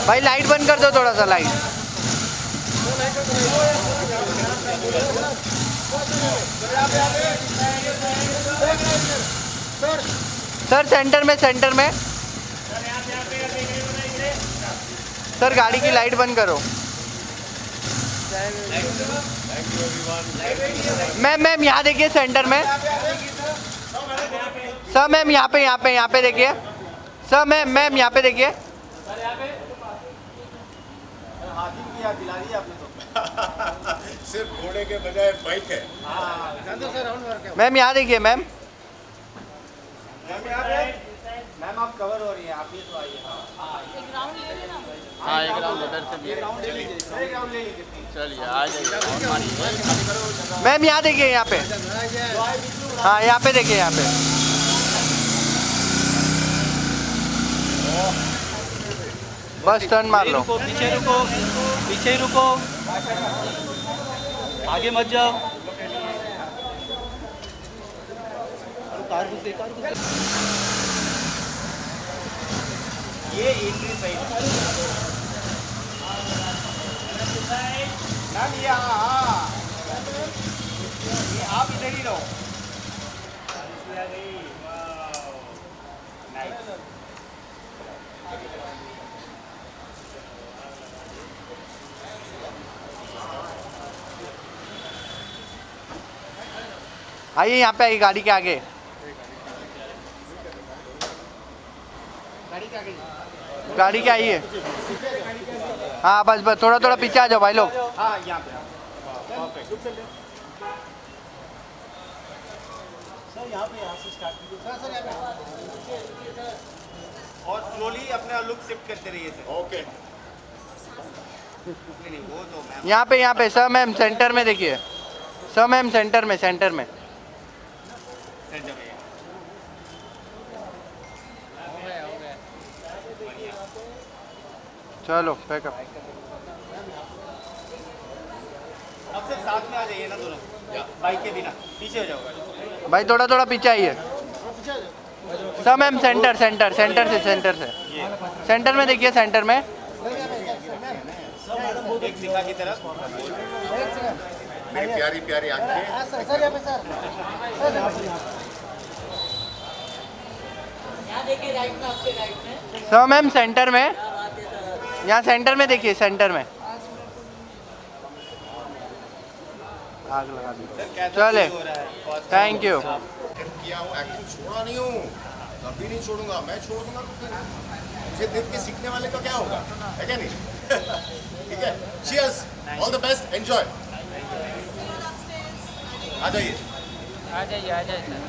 भाई लाइट बंद कर दो थोड़ा सा लाइट। सर सेंटर में सर गाड़ी की लाइट बंद करो। मैम यहाँ देखिए सेंटर में। सर मैम यहाँ पे देखिए। सर मैम यहाँ पे देखिए। सिर्फ घोड़े के बजाय बाइक है। मैम यहाँ देखिए मैम। मैम आप कवर हो रही है, आप ये तो आइए। हाँ एक राउंड उधर से भी चलिए आ जाइए। मैम यहाँ देखिए यहाँ पे। हाँ यहाँ पे देखिए यहाँ पे। बस टर्न मार लो। पीछे ही रुको, आगे मत जाओ। कार घुस गई। ये एंट्री साइड मैम, ये आप इधर ही रहो। आइए यहाँ पे, आइए गाड़ी के आगे। गाड़ी के आइए। हाँ बस थोड़ा पीछे आ जाओ भाई लोग। हाँ यहाँ पे सर, यहाँ से स्टार्ट कीजिए सर। और स्लोली अपना लुक शिफ्ट करते रहिए सर। ओके। नहीं वो तो मैम यहाँ पे सर मैम सेंटर में देखिए। सर मैम सेंटर में सेंटर में। चलो पैकअप। अब सिर्फ साथ में आ जाइए ना दोनों, बाइक के बिना पीछे हो जाओगे भाई थोड़ा पीछे आइए। सर मैम सेंटर से सेंटर में देखिए। सेंटर में एक सिक्का की तरफ। मेरी प्यारी प्यारी आंखें। सर मैम सेंटर में, यहाँ सेंटर में देखिए। सेंटर में आग लगा दी। चले, थैंक यू। किया हूँ, एक्टिंग छोड़ा नहीं हूँ, कभी नहीं छोड़ूंगा। मैं छोड़ दूंगा तो फिर मुझे देख के सीखने वाले का क्या होगा, है क्या नहीं? ठीक है, cheers, all the best, enjoy। आ जाइए सर।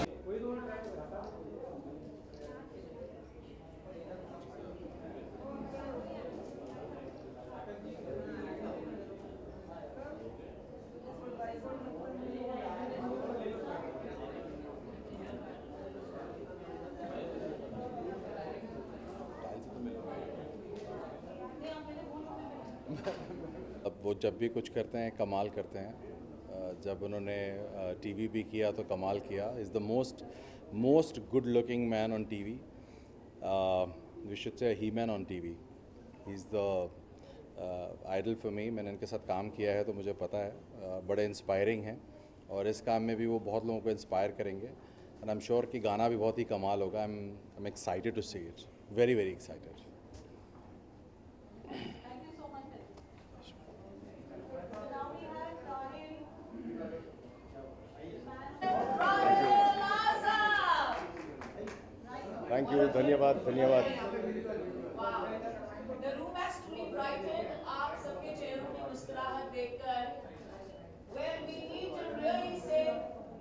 अब वो जब भी कुछ करते हैं कमाल करते हैं। जब उन्होंने टीवी भी किया तो कमाल किया। Is the most good looking man on TV. We should say he man on TV. He is the idol for me. मैंने इनके साथ काम किया है तो मुझे पता है। बड़े इंस्पायरिंग हैं और इस काम में भी वो बहुत लोगों को इंस्पायर करेंगे। एंड आई एम श्योर कि गाना भी बहुत ही कमाल होगा। I am excited to see it, very very excited. Thank you, धन्यवाद। The room has truly brightened. आप सबके चेहरों में मुस्कुराहट देखकर, well, we need to really say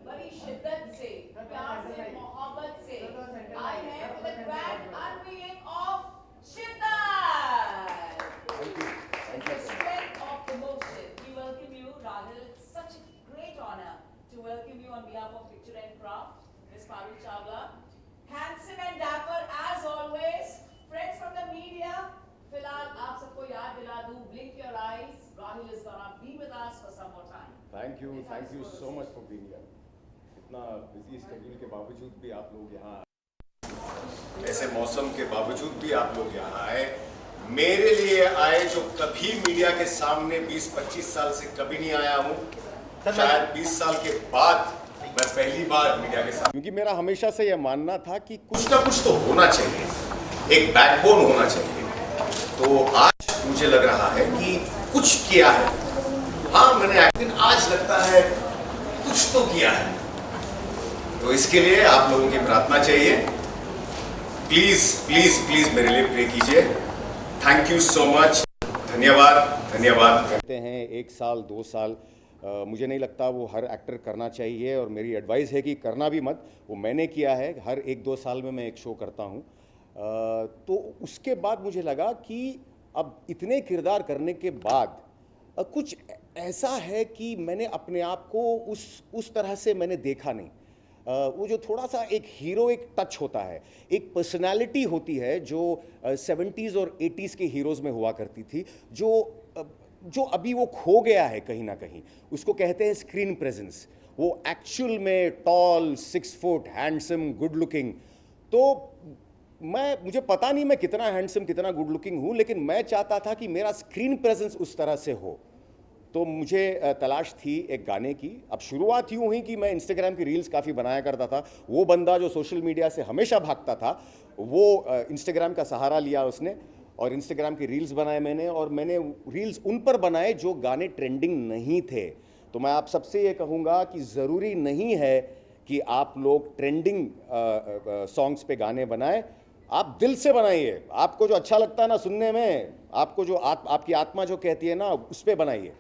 बड़ी शिद्दत से, प्यार से, मोहब्बत से, I have the grand unveiling of शिद्दत. It's the strength of emotion. We welcome you, Rahul. It's such a great honor to welcome you on behalf of Picture and Craft, Ms. Parul Chawla. Handsome and dapper as always. Friends from the media, फिलहाल आप सबको याद दिला दूं, blink your eyes. Rahul is gonna be with us for some more time. Thank you so much for being here. इतना busy schedule के बावजूद भी आप लोग यहाँ ऐसे मौसम के बावजूद भी आप लोग यहाँ आए, मेरे लिए आए जो कभी मीडिया के सामने 20-25 साल से कभी नहीं आया हूँ। शायद 20 साल के बाद मैं पहली बार मीडिया के सामने, क्योंकि मेरा हमेशा से यह मानना था कि कुछ ना कुछ तो होना चाहिए, एक बैकबोन होना चाहिए। तो आज मुझे लग रहा है कि कुछ किया है। हाँ मैंने लेकिन आज लगता है कुछ तो किया है। तो इसके लिए आप लोगों की प्रार्थना चाहिए। प्लीज प्लीज प्लीज मेरे लिए प्रे कीजिए। Thank you so much. धन्यवाद धन्यवाद। कहते हैं 1 साल 2 साल, मुझे नहीं लगता वो हर एक्टर करना चाहिए, और मेरी एडवाइस है कि करना भी मत। वो मैंने किया है, हर 1-2 साल में मैं एक शो करता हूँ। तो उसके बाद मुझे लगा कि अब इतने किरदार करने के बाद कुछ ऐसा है कि मैंने अपने आप को उस तरह से मैंने देखा नहीं। वो जो थोड़ा सा एक हीरोइक टच होता है, एक पर्सनालिटी होती है जो 70s और 80s के हीरोज़ में हुआ करती थी, जो अभी वो खो गया है कहीं ना कहीं। उसको कहते हैं स्क्रीन प्रेजेंस। वो एक्चुअल में tall, 6 foot, handsome, good looking. तो मुझे पता नहीं मैं कितना हैंडसम, कितना गुड लुकिंग हूँ, लेकिन मैं चाहता था कि मेरा स्क्रीन प्रेजेंस उस तरह से हो। तो मुझे तलाश थी एक गाने की। अब शुरुआत यूँ हुई कि मैं इंस्टाग्राम की रील्स काफ़ी बनाया करता था। वो बंदा जो सोशल मीडिया से हमेशा भागता था, वो इंस्टाग्राम का सहारा लिया उसने, और इंस्टाग्राम की रील्स बनाए मैंने, और मैंने रील्स उन पर बनाए जो गाने ट्रेंडिंग नहीं थे। तो मैं आप सबसे ये कहूँगा कि ज़रूरी नहीं है कि आप लोग ट्रेंडिंग सॉन्ग्स पे गाने बनाएं। आप दिल से बनाइए। आपको जो अच्छा लगता है ना सुनने में, आपको जो आपकी आत्मा जो कहती है ना, उस पर बनाइए।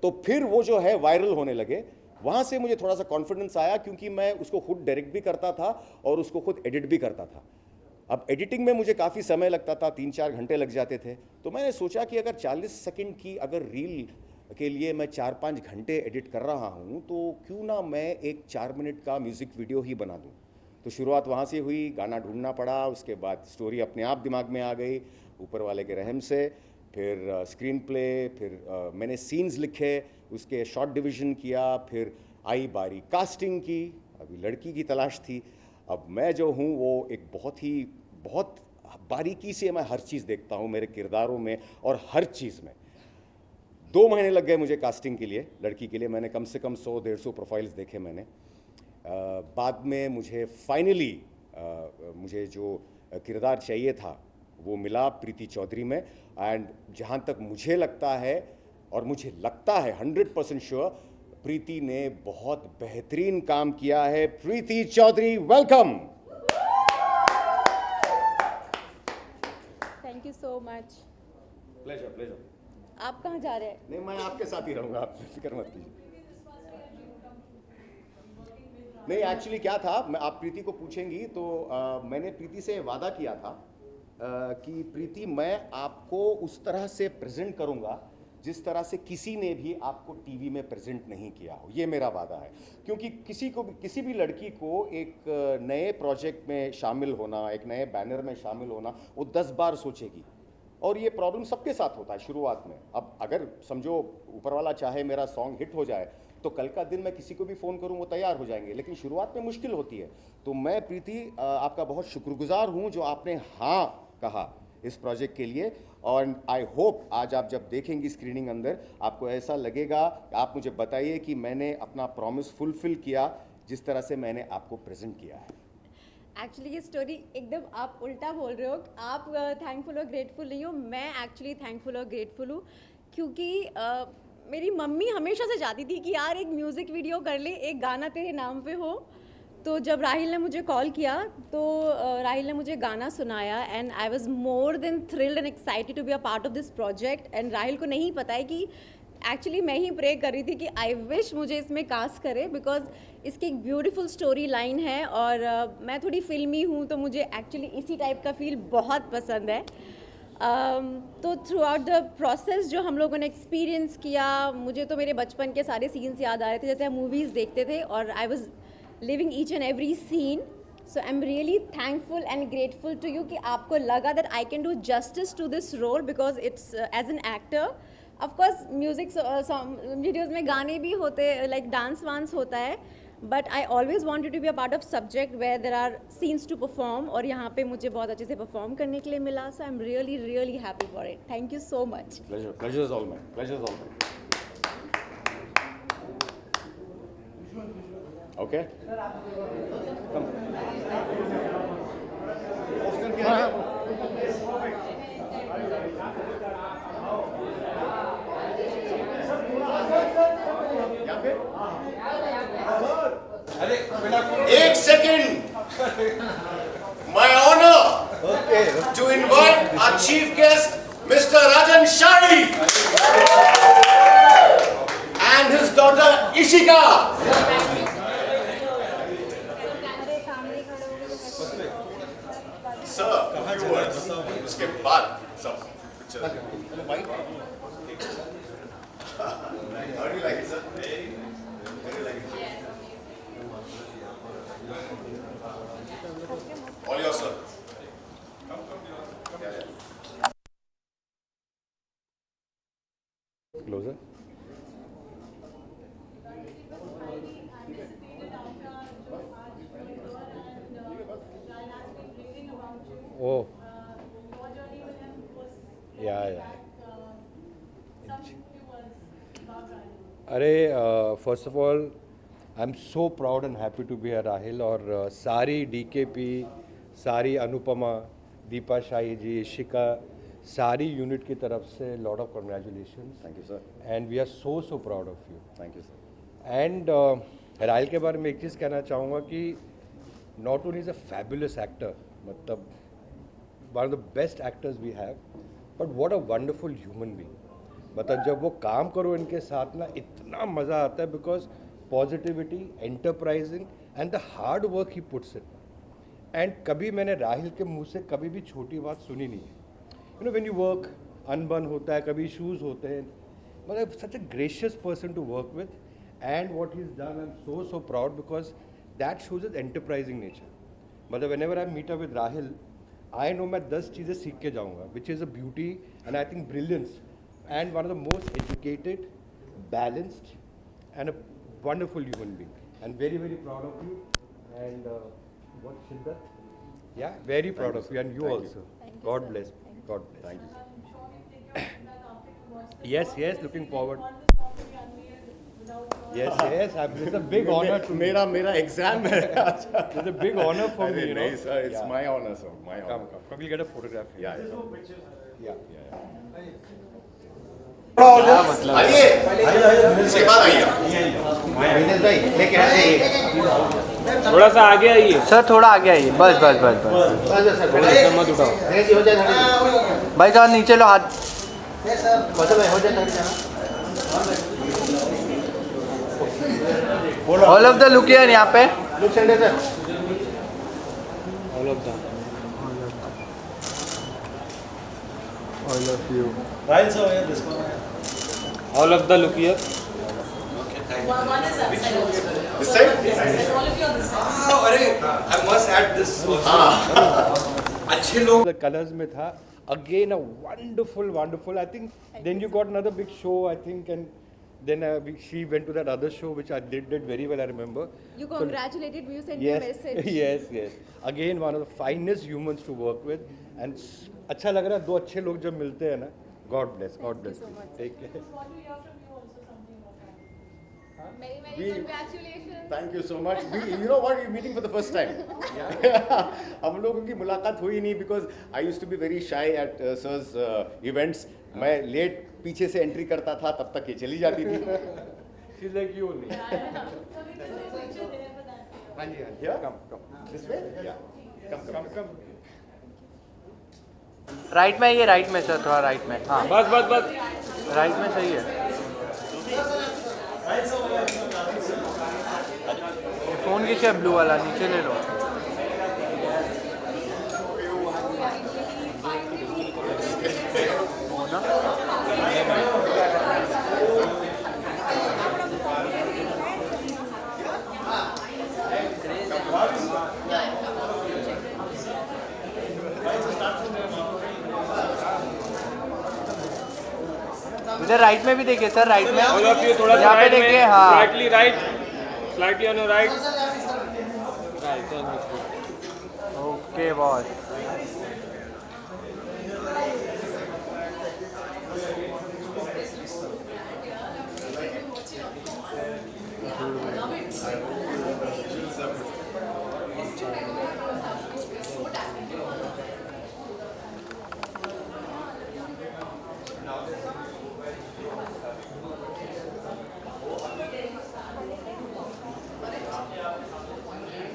तो फिर वो जो है वायरल होने लगे। वहाँ से मुझे थोड़ा सा कॉन्फिडेंस आया, क्योंकि मैं उसको खुद डायरेक्ट भी करता था और उसको खुद एडिट भी करता था। अब एडिटिंग में मुझे काफ़ी समय लगता था, 3-4 घंटे लग जाते थे। तो मैंने सोचा कि अगर 40 सेकंड की अगर रील के लिए मैं 4-5 घंटे एडिट कर रहा हूँ, तो क्यों ना मैं एक 4 मिनट का म्यूज़िक वीडियो ही बना दूँ। तो शुरुआत वहाँ से हुई, गाना ढूंढना पड़ा, उसके बाद स्टोरी अपने आप दिमाग में आ गई ऊपर वाले के रहम से, फिर स्क्रीन प्ले, फिर मैंने सीन्स लिखे, उसके शॉर्ट डिवीज़न किया, फिर आई बारी कास्टिंग की। अभी लड़की की तलाश थी। अब मैं जो हूँ वो एक बहुत बारीकी से मैं हर चीज़ देखता हूँ मेरे किरदारों में और हर चीज़ में। 2 महीने लग गए मुझे कास्टिंग के लिए, लड़की के लिए। मैंने कम से कम 100-150 प्रोफाइल्स देखे मैंने। बाद में मुझे फाइनली मुझे जो किरदार चाहिए था वो मिला प्रीति चौधरी में। एंड जहाँ तक मुझे लगता है, और मुझे लगता है 100% श्योर, प्रीति ने बहुत बेहतरीन काम किया है। Preeti Chaudhary, welcome. Thank you so much. Pleasure. आप कहाँ जा रहे हैं? नहीं, मैं आपके साथ ही रहूँगा, आप फिक्र मत कीजिए। नहीं, एक्चुअली क्या था, आप प्रीति को पूछेंगी तो मैंने प्रीति से वादा किया था कि प्रीति, मैं आपको उस तरह से प्रेजेंट करूंगा जिस तरह से किसी ने भी आपको टीवी में प्रेजेंट नहीं किया हो। ये मेरा वादा है। क्योंकि किसी भी लड़की को एक नए प्रोजेक्ट में शामिल होना, एक नए बैनर में शामिल होना, वो 10 बार सोचेगी। और ये प्रॉब्लम सबके साथ होता है शुरुआत में। अब अगर समझो ऊपर वाला चाहे मेरा सॉन्ग हिट हो जाए, तो कल का दिन मैं किसी को भी फ़ोन करूं वो तैयार हो जाएंगे, लेकिन शुरुआत में मुश्किल होती है। तो मैं प्रीति आपका बहुत शुक्रगुजार हूं जो आपने हाँ कहा इस प्रोजेक्ट के लिए। और आई होप आज आप जब देखेंगी स्क्रीनिंग अंदर, आपको ऐसा लगेगा। आप मुझे बताइए कि मैंने अपना प्रॉमिस फुलफिल किया जिस तरह से मैंने आपको प्रेजेंट किया है। एक्चुअली ये स्टोरी एकदम आप उल्टा बोल रहे हो। आप थैंकफुल और ग्रेटफुल नहीं हो, मैं एक्चुअली थैंकफुल और ग्रेटफुल हूँ। क्योंकि मेरी मम्मी हमेशा से चाहती थी कि यार एक म्यूज़िक वीडियो कर ले, एक गाना तेरे नाम पे हो। तो जब राहिल ने मुझे कॉल किया तो राहिल ने मुझे गाना सुनाया, and I was more than thrilled and excited to be a part of this project. And Rahil को नहीं पता है कि एक्चुअली मैं ही प्रे कर रही थी कि आई विश मुझे इसमें कास्ट करे, बिकॉज इसकी एक ब्यूटीफुल स्टोरी लाइन है। और मैं थोड़ी फिल्मी हूँ, तो मुझे एक्चुअली इसी टाइप का फील बहुत पसंद है। तो थ्रू आउट द प्रोसेस जो हम लोगों ने एक्सपीरियंस किया, मुझे तो मेरे बचपन के सारे सीन्स याद आ रहे थे, जैसे हम मूवीज़ देखते थे, और I was living each and every scene. So I am really thankful and grateful to you कि आपको लगा that I can do justice to this role, because it's as an actor. Of course music videos में गाने भी होते, like dance वांस होता है, but I always wanted to be a part of subject where there are scenes to perform, और यहाँ पे मुझे बहुत अच्छे से परफॉर्म करने के लिए मिला. So I am really really happy for it. Thank you so much. Pleasure is all mine. Pleasure is all mine. Okay? एक second. My honor to invite our chief guest, Mr. Rajan Shahi, and his daughter Ishika. Sir, a few words. उसके बाद सब picture. How do you like it, sir? Very like it. All yours, sir. Closer. Oh. Yeah. अरे first of all I am so proud and happy to be है राहिल, और सारी DKP, सारी अनुपमा, दीपा शाही जी, इशिका, सारी unit की तरफ से lot of congratulation. Thank you, sir. And we are so proud of you. Thank you, sir. And Rahil के बारे में एक चीज़ कहना चाहूँगा कि not only is a fabulous actor, मतलब one of the best actors we have, but what a wonderful human being. मतलब जब वो काम करो इनके साथ ना, इतना मज़ा आता है, because positivity, enterprising and the hard work he puts in. And कभी मैंने राहिल के मुंह से कभी भी छोटी बात सुनी नहीं है. You know when you work, अनबन होता है, कभी इशूज़ होते हैं, मतलब such a gracious person to work with. And what he is done, I am so proud, because that shows is enterprising nature. मतलब whenever I meet up with Rahil, I know मैं 10 चीज़ें सीख के जाऊँगा, which is a beauty and I think brilliance, and one of the most educated, balanced, and a wonderful human being. And very, very proud of you. And what Shiddat? Yeah, very proud of you, and you also. God bless. God bless. Thank you. Yes, looking forward. Yes, it's a big honor to me. मेरा exam है. It's a big honor for me, you know. नहीं sir, it's my honor, sir. My honor. Come. We'll get a photograph. Yeah. Yeah. आइए. इसके बाद आइए. थोड़ा सा आगे आइए. सर थोड़ा आगे आइए. बस मत उठाओ. भाई साहब नीचे लो हाथ. All of the look here यहाँ पे. All of you. All of the look here. This side? The colors में था. Again a wonderful. I think then you got another big show, I think, and then she went to that other show which I did very well, I remember. You congratulated me, you sent me a message. Yes. Again one of the finest humans to work with, and अच्छा लग रहा है. दो अच्छे लोग जब मिलते हैं ना. God bless. Thank you so much. Take care. Congratulations. Thank you so much. You know what? We're meeting for the first time. हम लोगों की मुलाकात हुई नहीं because I used to be very shy at sir's events. मैं late पीछे से entry करता था, तब तक ये चली जाती थी. She's like you only. Here? Come. This way? Yeah. Come. Right में आइए. राइट में सर, थोड़ा राइट में. हाँ बस. राइट में सही है. फोन किसे है ब्लू वाला? नीचे ले लो. इधर राइट में भी देखिए सर. राइट में All of you थोड़ा सा यहाँ पे right में. देखिए. हाँ Slightly right. Slightly on your right. Okay boss.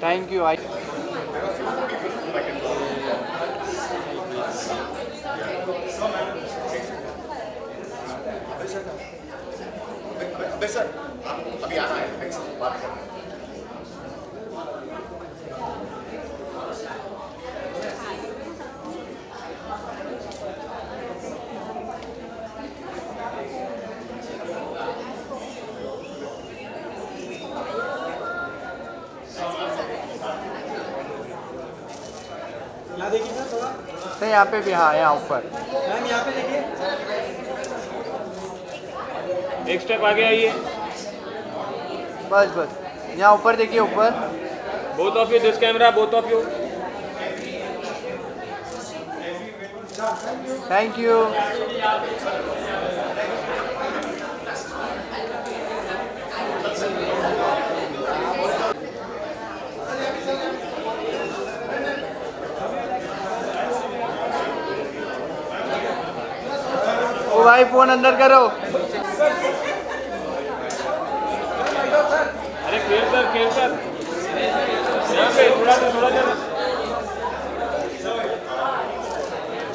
Thank you. I अबे सर आप अभी आना है, मैं इससे बात करना है. यहाँ देखिए सर थोड़ा. सर यहाँ पे भी. हाँ यहाँ ऊपर. मैम यहाँ पे देखिए. एक स्टेप आगे आइए. बस बस. यहाँ ऊपर देखिए ऊपर. Both of you, this camera, both of you. Thank you. ओ भाई फोन अंदर करो. अरे खेल कर. यहाँ पे थोड़ा सा.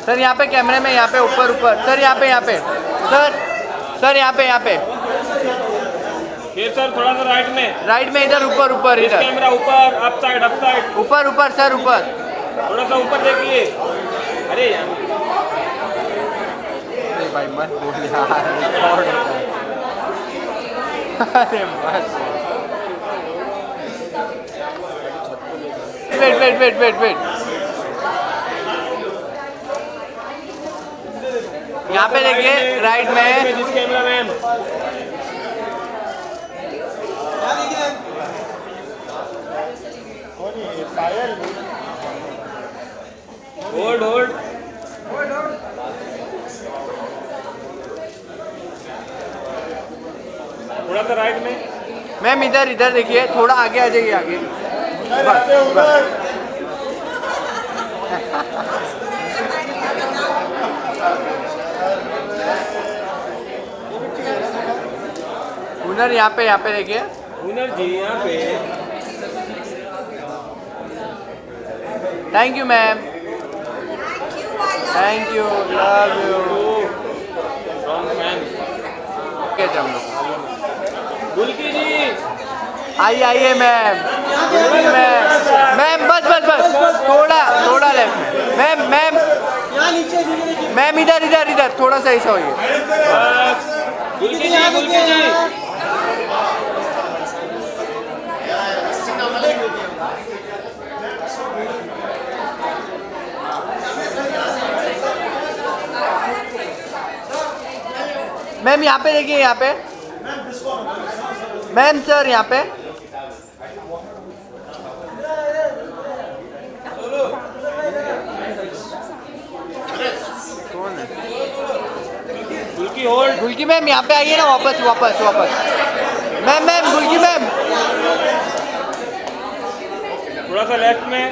सर यहाँ पे कैमरे में. यहाँ पे ऊपर. सर यहाँ पे. सर यहाँ पे. खेल सर थोड़ा सा राइट में. राइट में इधर. ऊपर इस इधर. कैमरा ऊपर, अप साइड. ऊपर सर ऊपर. थोड़ा सा ऊपर देखिए. अरे अरे भाई मत बोल यार. रिकॉर्ड होता है. अरे मत. वेट. यहाँ पे देखिए राइट में. जिस कैमरा मैन. यहाँ देखिए मैम. होल्ड. थोड़ा सा राइट में. मैम इधर देखिए. थोड़ा आगे आ जाइए. आगे बस. हुनर यहाँ पे देखिए. हुनर जी यहाँ पे. Thank you ma'am. Thank you. Love you. Strong man. Okay हम लोग. गुलकी जी. आइए मैम. मैम बस. थोड़ा लेफ्ट में. मैम यहाँ नीचे देखिए. मैम इधर. थोड़ा सा ऐसा होइए. गुलकी जी. मैम यहाँ पे देखिए. यहाँ पे मैम. सर यहाँ पे. गुलकी होल्ड. गुलकी मैम यहाँ पे आइए ना. वापस. Ma'am गुलकी ma'am. थोड़ा सा लेफ्ट में.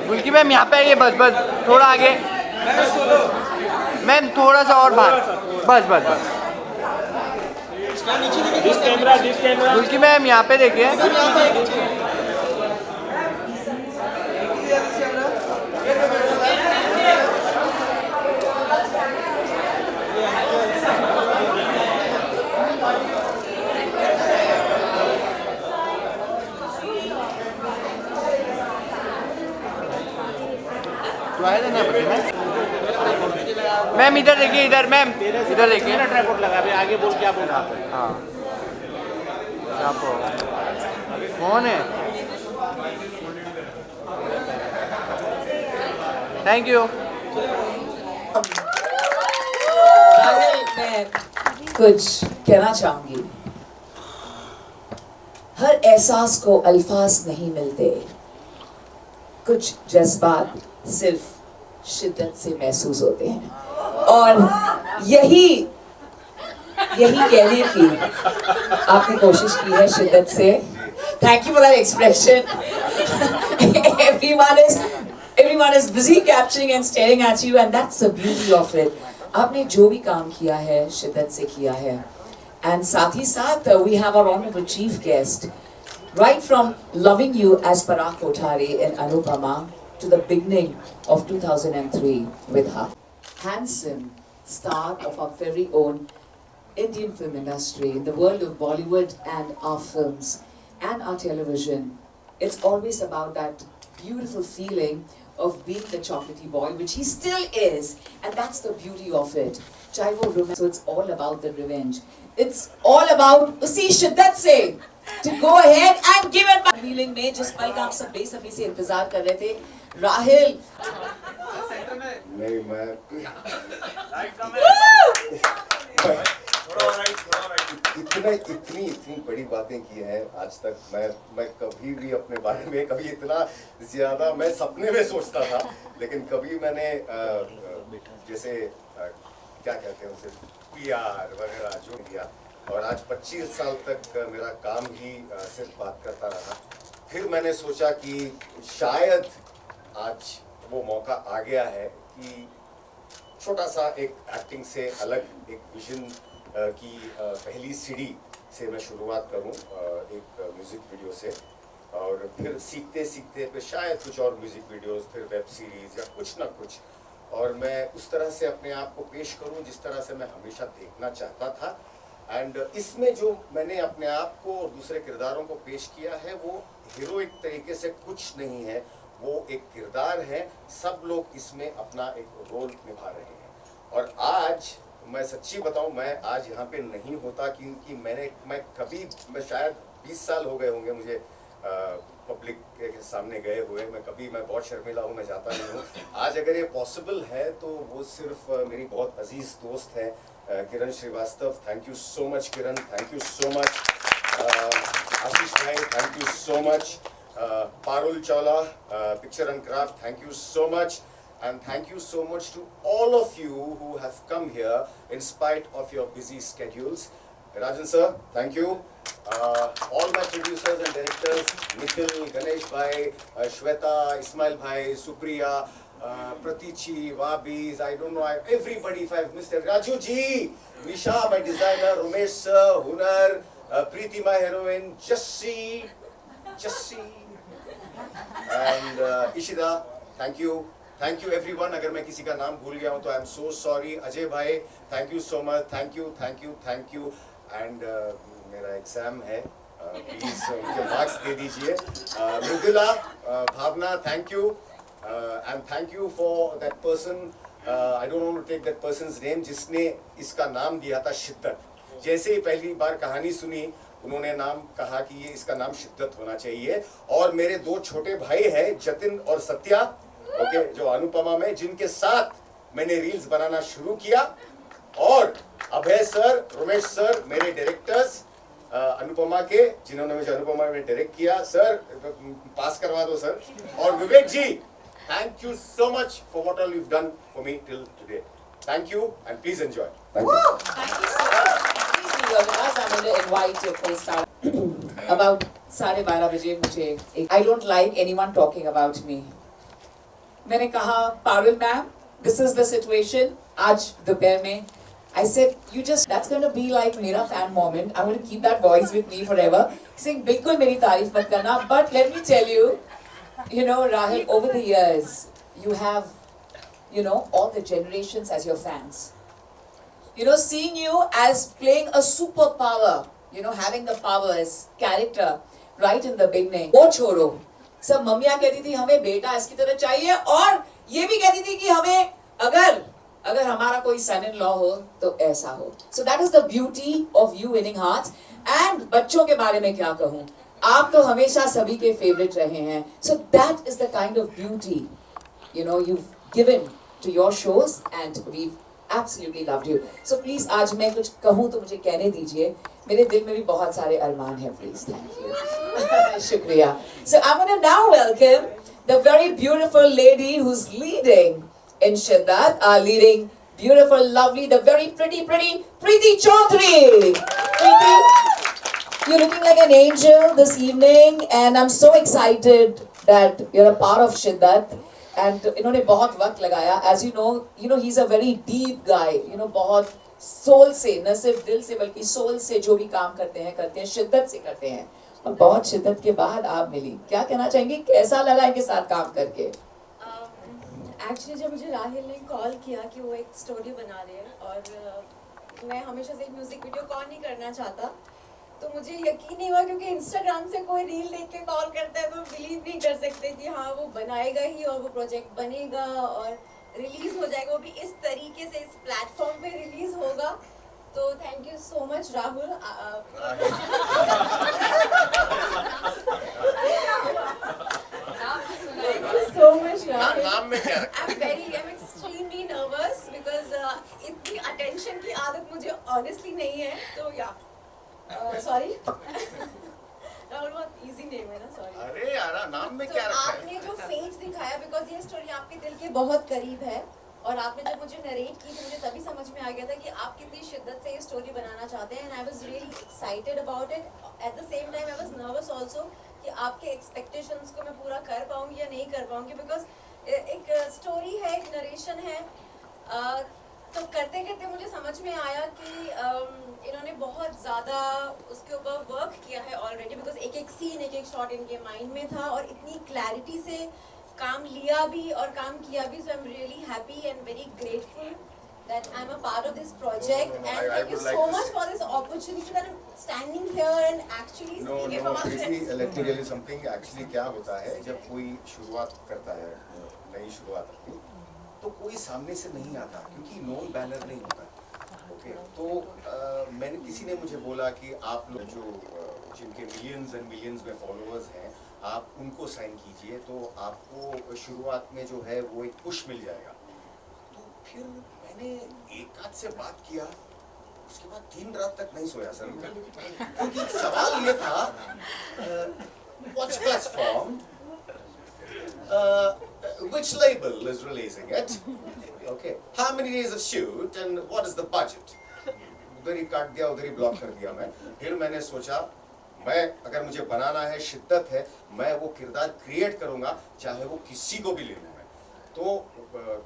गुलकी मैम यहाँ पे आइए. बस थोड़ा आगे. मैम थोड़ा सा और बाहर. बस. This camera. गुलकी मैम यहाँ पे देखिए. मैम इधर देखिए. मैम इधर देखिए. ट्राइपॉड लगा अभी आगे बोल क्या बोल रहा है. हाँ कौन है. Thank you. कुछ कहना चाहूंगी। हर एहसास को अल्फाज नहीं मिलते, कुछ जज्बात सिर्फ शिद्दत से महसूस होते हैं, और यही कहने की आपने कोशिश की है शिद्दत से। Thank you for that expression. everyone is busy capturing and staring at you, and that's the beauty of it. आपने जो भी काम किया है शिद्दत से किया है, and साथ ही साथ we have our honorable chief guest, right from loving you as Parag Kothari in Anupama to the beginning of 2003 with her. Handsome star of our very own Indian film industry, in the world of Bollywood and our films and our television. It's always about that beautiful feeling of being the chocolatey boy, which he still is, and that's the beauty of it. Chahe wo romance, so it's all about the revenge. It's all about usi shiddat se to go ahead and give it back. Feeling में जिस पल का आप सब बेसब्री से इंतजार कर रहे थे, राहिल। नहीं मैं इतनी बड़ी बातें की हैं आज तक। मैं कभी भी अपने बारे में कभी इतना ज्यादा मैं सपने में सोचता था, लेकिन कभी मैंने जैसे क्या कहते हैं उसे PR वगैरह जो किया, और आज 25 साल तक मेरा काम ही सिर्फ बात करता रहा। फिर मैंने सोचा कि शायद आज वो मौका आ गया है कि छोटा सा एक एक्टिंग से अलग एक विजन की पहली सीढ़ी से मैं शुरुआत करूं, एक म्यूज़िक वीडियो से, और फिर सीखते सीखते फिर शायद कुछ और म्यूज़िक वीडियोस, फिर वेब सीरीज़ या कुछ ना कुछ, और मैं उस तरह से अपने आप को पेश करूं जिस तरह से मैं हमेशा देखना चाहता था। एंड इसमें जो मैंने अपने आप को और दूसरे किरदारों को पेश किया है वो हीरोइक तरीके से कुछ नहीं है, वो एक किरदार है। सब लोग इसमें अपना एक रोल निभा रहे हैं, और आज मैं सच्ची बताऊं, मैं आज यहाँ पे नहीं होता क्योंकि मैं शायद 20 साल हो गए होंगे मुझे पब्लिक के सामने गए हुए। मैं बहुत शर्मिला हूँ, मैं जाता नहीं हूँ। आज अगर ये पॉसिबल है तो वो सिर्फ मेरी बहुत अजीज दोस्त है Kiran Srivastava. Thank you so much Kiran, thank you so much Ashish भाई, thank you so much Parul Chawla, picture and craft, thank you so much. And thank you so much to all of you who have come here in spite of your busy schedules. Rajan sir, thank you. All my producers and directors, Nikhil, Ganesh bhai, Shweta, Ismail bhai, Supriya, Pratichi, Wabis, I don't know, everybody if I've missed it. Raju ji, Nisha, my designer, Umesh sir, Hunar, Preeti, my heroine, Jassi, and Ishida, thank you. Thank you everyone. अगर मैं किसी का नाम भूल गया हूँ तो I am so sorry. Ajay भाई, thank you so much, thank you. And मेरा एग्जाम है, प्लीज मुझे मार्क्स दे दीजिए। Mridula, Bhavna, thank you, and thank you for that person, I don't want to take that person's name, जिसने इसका नाम दिया था शिद्दत। जैसे ही पहली बार कहानी सुनी, उन्होंने नाम कहा कि ये इसका नाम शिद्दत होना चाहिए। और मेरे दो छोटे भाई हैं, जतिन और सत्या, ओके, जो अनुपमा में, जिनके साथ मैंने रील्स बनाना शुरू किया। और अभय सर, रोमेश सर, मेरे डायरेक्टर्स अनुपमा के, जिन्होंने मुझे अनुपमा में डायरेक्ट किया। सर पास करवा दो सर। और Vivek ji, thank you so much for what all you have done for me till today. Thank you and please enjoy. Thank you. Thank you so much. Please be with us. I'm going to invite your co-star. About 12:30 बजे मुझे, I don't like anyone talking about me. मैंने कहा, Parul ma'am, this is the situation. आज दोपहर में, I said, you just, that's going to be like मेरा fan moment. I'm going to keep that voice with me forever. Saying, बिल्कुल मेरी तारीफ मत करना. But let me tell you, you know, Rahil, over the years, you have, you know, all the generations as your fans. You know, seeing you as playing a superpower, you know, having the powers, character, right in the beginning. वो छोड़ो, सब मम्मियाँ कहती थी हमें बेटा इसकी तरह चाहिए, और ये भी कहती थी कि हमें अगर हमारा कोई सन इन लॉ हो तो ऐसा हो. So that is the beauty of you winning hearts. And बच्चों के बारे में क्या कहूँ, आप तो हमेशा सभी के फेवरेट रहे हैं. So that is the kind of beauty, you know, you've given to your shows, and we've Absolutely loved you. So please आज मैं कुछ कहूँ तो मुझे कहने दीजिए. मेरे दिल में भी बहुत सारे अरमान हैं. Please, thank you. शुक्रिया. So I'm gonna now welcome the very beautiful lady who's leading in Shiddat, leading beautiful, lovely, the very pretty Preeti Chaudhary. Preeti, you're looking like an angel this evening, and I'm so excited that you're a part of Shiddat. And इन्होंने बहुत वक्त लगाया. As you know he's a very deep guy. बहुत soul से, न सिर्फ दिल से बल्कि सोल से जो भी काम करते हैं शिद्दत से करते हैं. और बहुत शिद्दत के बाद आप मिली. क्या कहना चाहेंगे, कैसा लगा इनके साथ काम करके? एक्चुअली जब मुझे राहिल ने कॉल किया कि वो एक स्टोरी बना रहे हैं और मैं हमेशा से एक म्यूज़िक वीडियो कॉल नहीं करना चाहता, तो मुझे यकीन नहीं हुआ क्योंकि इंस्टाग्राम से कोई रील देख के कॉल करता है तो बिलीव नहीं कर सकते कि हाँ वो बनाएगा ही और वो प्रोजेक्ट बनेगा और रिलीज़ हो जाएगा, वो भी इस तरीके से इस प्लेटफॉर्म पे रिलीज़ होगा. तो thank you so much Rahul. So much, Rahul. नाम में क्या रखा? I'm extremely nervous because इतनी attention की आदत मुझे honestly नहीं है. तो sorry. राहुल बहुत easy name है ना, sorry. अरे यार, नाम में तो क्या रखा है? आपने जो face दिखाया because ये story आपके दिल के बहुत करीब है और आपने जब मुझे narrate की तो मुझे तभी समझ में आ गया था कि आप कितनी शिद्दत से ये story बनाना चाहते हैं. And I was really excited about it. At the same time I was nervous also कि आपके एक्सपेक्टेशंस को मैं पूरा कर पाऊंगी या नहीं कर पाऊंगी बिकॉज एक स्टोरी है, एक नरेशन है. तो करते करते मुझे समझ में आया कि इन्होंने बहुत ज़्यादा उसके ऊपर वर्क किया है ऑलरेडी बिकॉज एक एक सीन, एक एक शॉट इनके माइंड में था और इतनी क्लैरिटी से काम लिया भी और काम किया भी. So I am really happy and very grateful that I'm a part of this project and thank you so much for this opportunity that I'm standing here and actually speaking No, from our Preeti, let me tell you something. Actually क्या होता है जब कोई शुरुआत करता है, नई शुरुआत अपनी, तो कोई सामने से नहीं आता क्योंकि नोन बैनर नहीं होता. ओके, तो मैंने किसी ने मुझे बोला कि आप लोग जो जिनके मिलियंस एंड मिलियंस में फॉलोअर्स हैं, आप उनको साइन कीजिए तो आपको शुरुआत में जो है वो एक पुश मिल जाएगा. तो फिर मैंने एक आध से बात किया, उसके बाद 3 रात तक नहीं सोया सर, क्योंकि सवाल ये था what's platform, which label is releasing it, okay, how many days of shoot and what is the budget. उधर ही काट दिया, उधर ही ब्लॉक कर दिया मैं. फिर मैंने सोचा मैं अगर मुझे बनाना है, शिद्दत है, मैं वो किरदार क्रिएट करूंगा चाहे वो किसी को भी ले लूँ मैं. तो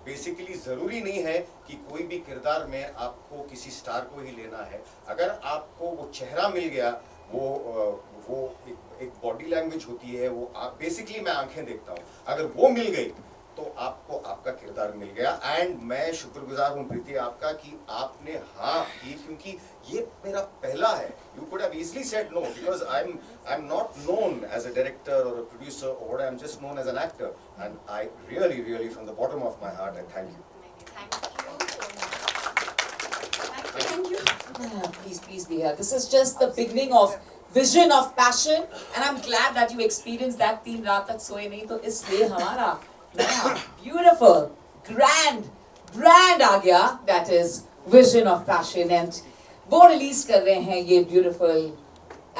बेसिकली ज़रूरी नहीं है कि कोई भी किरदार में आपको किसी स्टार को ही लेना है. अगर आपको वो चेहरा मिल गया, वो एक बॉडी लैंग्वेज होती है, वो बेसिकली मैं आंखें देखता हूँ, अगर वो मिल गई तो आपको आपका किरदार मिल गया. एंड मैं शुक्रगुजार हूँ प्रीति आपका कि आपने हाँ की, क्योंकि ये मेरा पहला है. You could have easily said no because I am not known as a director और अ प्रोड्यूसर और I am just known as an actor. And I really from the bottom of my heart I thank you. Thank you. Please be here. This is just the beginning of vision of passion, and I'm glad that you experienced that. 3 रात तक सोए नहीं तो इसलिए हमारा beautiful, grand brand आ गया. That is vision of passion, and वो release कर रहे हैं ये beautiful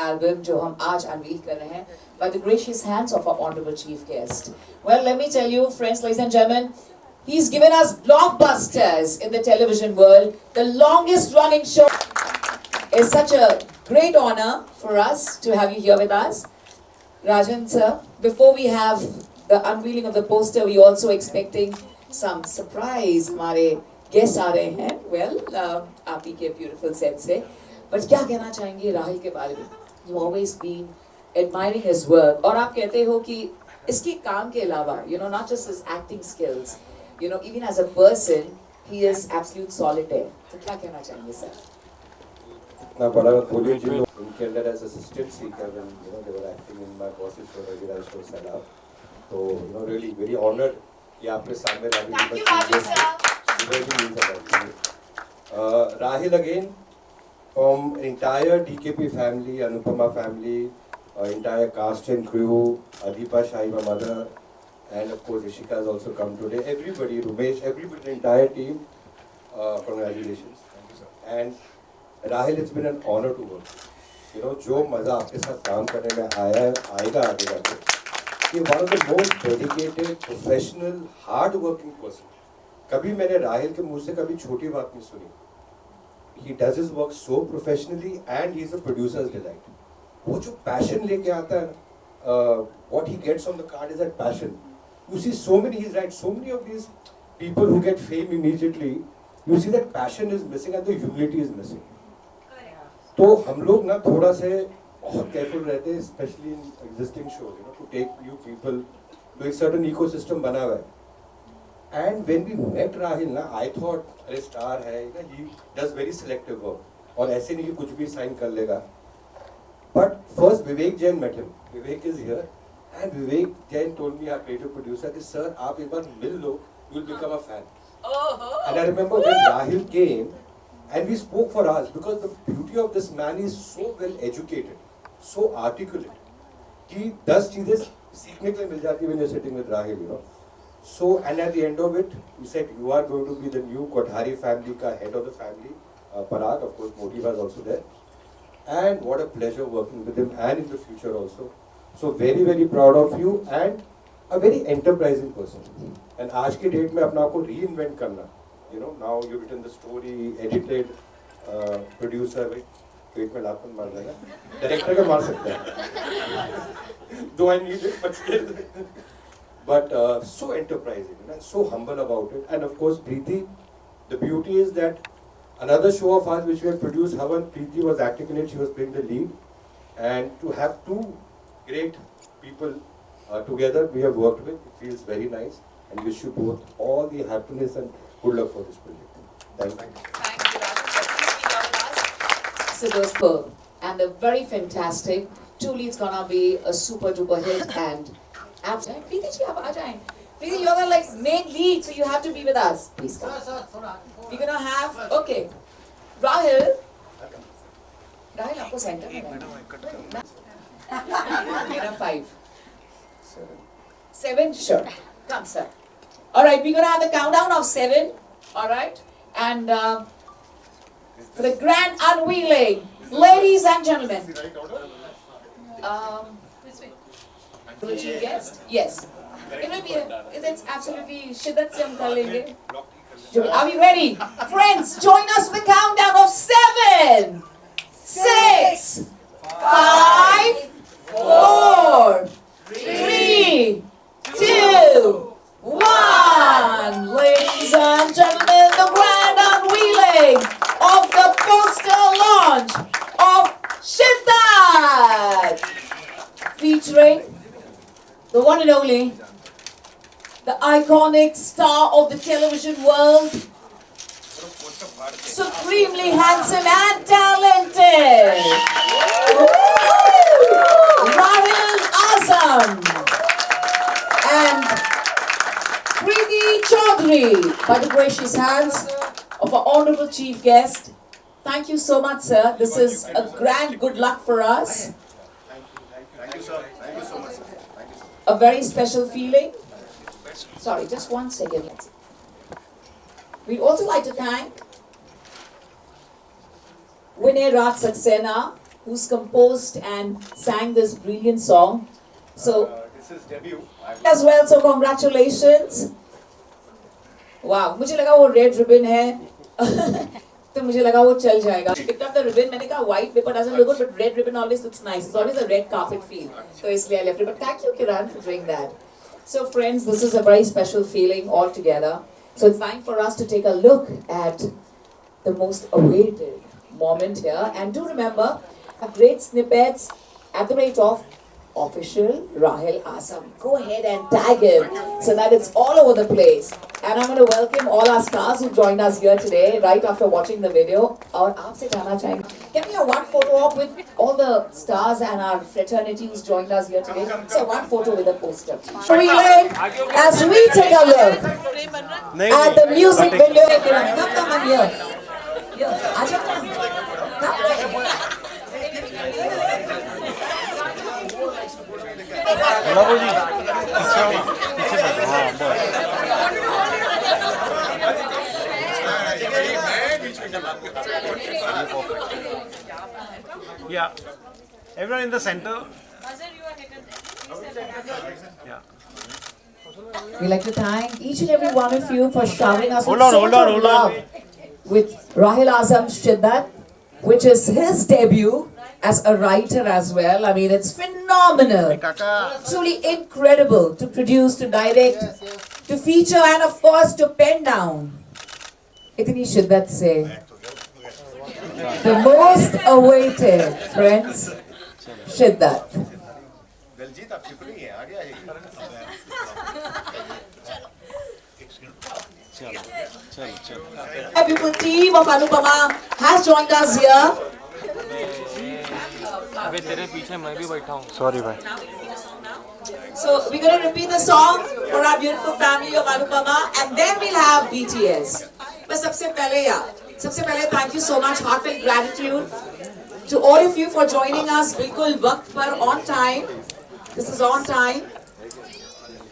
album जो हम आज unveil कर रहे हैं by the gracious hands of our honorable chief guest. Well, let me tell you, friends, ladies and gentlemen, he's given us blockbusters in the television world. The longest running show. It's such a great honor for us to have you here with us. Rajan sir, before we have the unveiling of the poster, we also expecting some surprise. हमारे guests आ रहे हैं. Well, आप ही के beautiful set से. But क्या कहना चाहेंगे राहुल के बारे में? You always been admiring his work. और आप कहते हो कि इसके काम के अलावा, not just his acting skills, even as a person, he is absolute solitaire. तो क्या कहना चाहेंगे सर? इतना बड़ा बोलिए जिन लोग उनके अंदर as assistant seeker they were acting in my bosses show Raviraj show Sailab. तो रियली वेरी ऑनर्ड कि आपके सामने Rahil again from entire DKP family, Anupama family, entire cast and crew, Adipa Shahi, my mother, and of course Ishika has also come today. Everybody, Rumesh, everybody, the entire team. congratulations. And Rahil, it's been an honor to work. You know, जो मजा आपके साथ काम करने में आएगा आगे जाके, कि one of the most dedicated, professional, hard-working person. कभी मैंने राहिल के मुंह से कभी छोटी बात नहीं सुनी. He does his work so professionally and he's a producer's delight. वो जो passion लेके आता है, what he gets on the card is that passion. You see so many of these people who get fame immediately, you see that passion is missing and the humility is missing. तो हम लोग ना थोड़ा से बहुत careful रहते हैं, especially in existing shows, you know, to take new people to a certain ecosystem बना हुआ है. And when we met Rahil ना, I thought अरे star है, ना, he does very selective work. और ऐसे नहीं कि कुछ भी sign कर लेगा. But first Vivek Jain met him. Vivek is here, and Vivek Jain told me, our creative producer, कि sir आप एक बार मिल लो, you will become a fan. And I remember when Rahil came, and we spoke for hours because the beauty of this man is so well educated, so articulate, कि 10 चीजें सीखने के लिए मिल जाती when you're sitting with Rahil, you know. So, and at the end of it, he said, you are going to be the new Kothari family ka head of the family. Parag, of course, Moti was also there. And what a pleasure working with him and in the future also. So very, very proud of you and a very enterprising person. And आज के date में अपना आपको reinvent करना. You know, now you've written the story, edited, producer, पेट में लापन मार देगा. Director का मार सकते हैं. Though I need it, but still. But so enterprising and so humble about it. And of course, Preeti, the beauty is that another show of ours which we had produced, Havan, Preeti was acting in it, she was playing the lead. And to have two great people together we have worked with, it feels very nice. And wish you both all the happiness and good luck for this project. Thank you. Thank you, Raj. Superb and they're very fantastic. Truly, it's gonna be a super duper hit and absolutely. Preeti ji, aap aa jaएं. Preeti, you're the like main lead, so you have to be with us. Please come. We're gonna have okay. Rahil, आपको center में रहना. There are 5. 7, sure. Come, sir. All right, we're gonna have the countdown of 7. All right, and for the grand unveiling, ladies and gentlemen. The chief guest? Yes. It will be. It's absolutely shiddat se hum kar lenge. Are we ready? Friends, join us for the countdown of 7, 6, 5, 4, 3, 2, 1. Ladies and gentlemen, the grand unveiling of the poster launch of Shiddat, featuring the one and only, the iconic star of the television world, supremely handsome and talented, Rahil Azam and Preeti Chaudhary, by the gracious hands of our honorable chief guest. Thank you so much, sir. This is a grand good luck for us. Thank you, sir. Thank you so much, sir. Thank you, sir. A very special feeling. Sorry, just 1 second. We'd also like to thank Vinay Raj Saxena, who's composed and sang this brilliant song. So, This is debut. as well, so congratulations. Wow, मुझे लगा वो red ribbon है. तो मुझे लगा वो चल जाएगा. She picked up the ribbon. मैंने कहा white paper doesn't look good, but red ribbon always looks nice. It's always a red carpet feel. So इसलिए I left it. But thank you, Kiran, for doing that. So friends, this is a very special feeling altogether. So it's time for us to take a look at the most awaited moment here. And do remember, great snippets at the rate of official Rahil Azam. Go ahead and tag him so that it's all over the place. And I'm going to welcome all our stars who joined us here today right after watching the video. और आपसे जानना चाहेंगे, can we have one photo op with all the stars and our fraternity who's joined us here today? So one photo with a poster. Relay, as we take a look at the music video. Come on here. Here, आजा come. बाबू जी पीछे बैठो हाँ बस Yeah. Everyone in the center. Azhar, you are here. Please step back. Yeah. We'd like to thank each and every one of you for showering us Hold with on, so hold much on, of hold love on. with Rahil Azam Shiddat, which is his debut as a writer as well. I mean, it's phenomenal, truly incredible to produce, to direct, to feature, and of course to pen down. Itni shiddat se. The most awaited, friends, Shiddat. Daljit आप चुप रही हैं आगे आइए A beautiful team of Anupama has joined us here. अबे तेरे पीछे मैं भी बैठा हूँ सॉरी भाई So we're going to repeat the song for our beautiful family of Anupama, and then we'll have BTS. But सबसे पहले thank you so much, heartfelt gratitude to all of you for joining us. बिल्कुल वक्त पर on time. This is on time.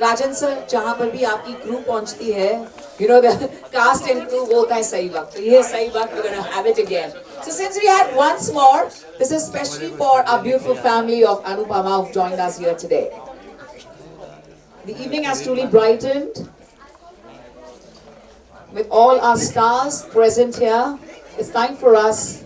Rajan sir, जहाँ पर भी आपकी crew पहुँचती है, you know the cast and crew वो होता है सही वक्त. ये सही वक्त, we're going to have it again. So since we had once more, this is especially for our beautiful family of Anupama who've joined us here today. The evening has truly brightened with all our stars present here. It's time for us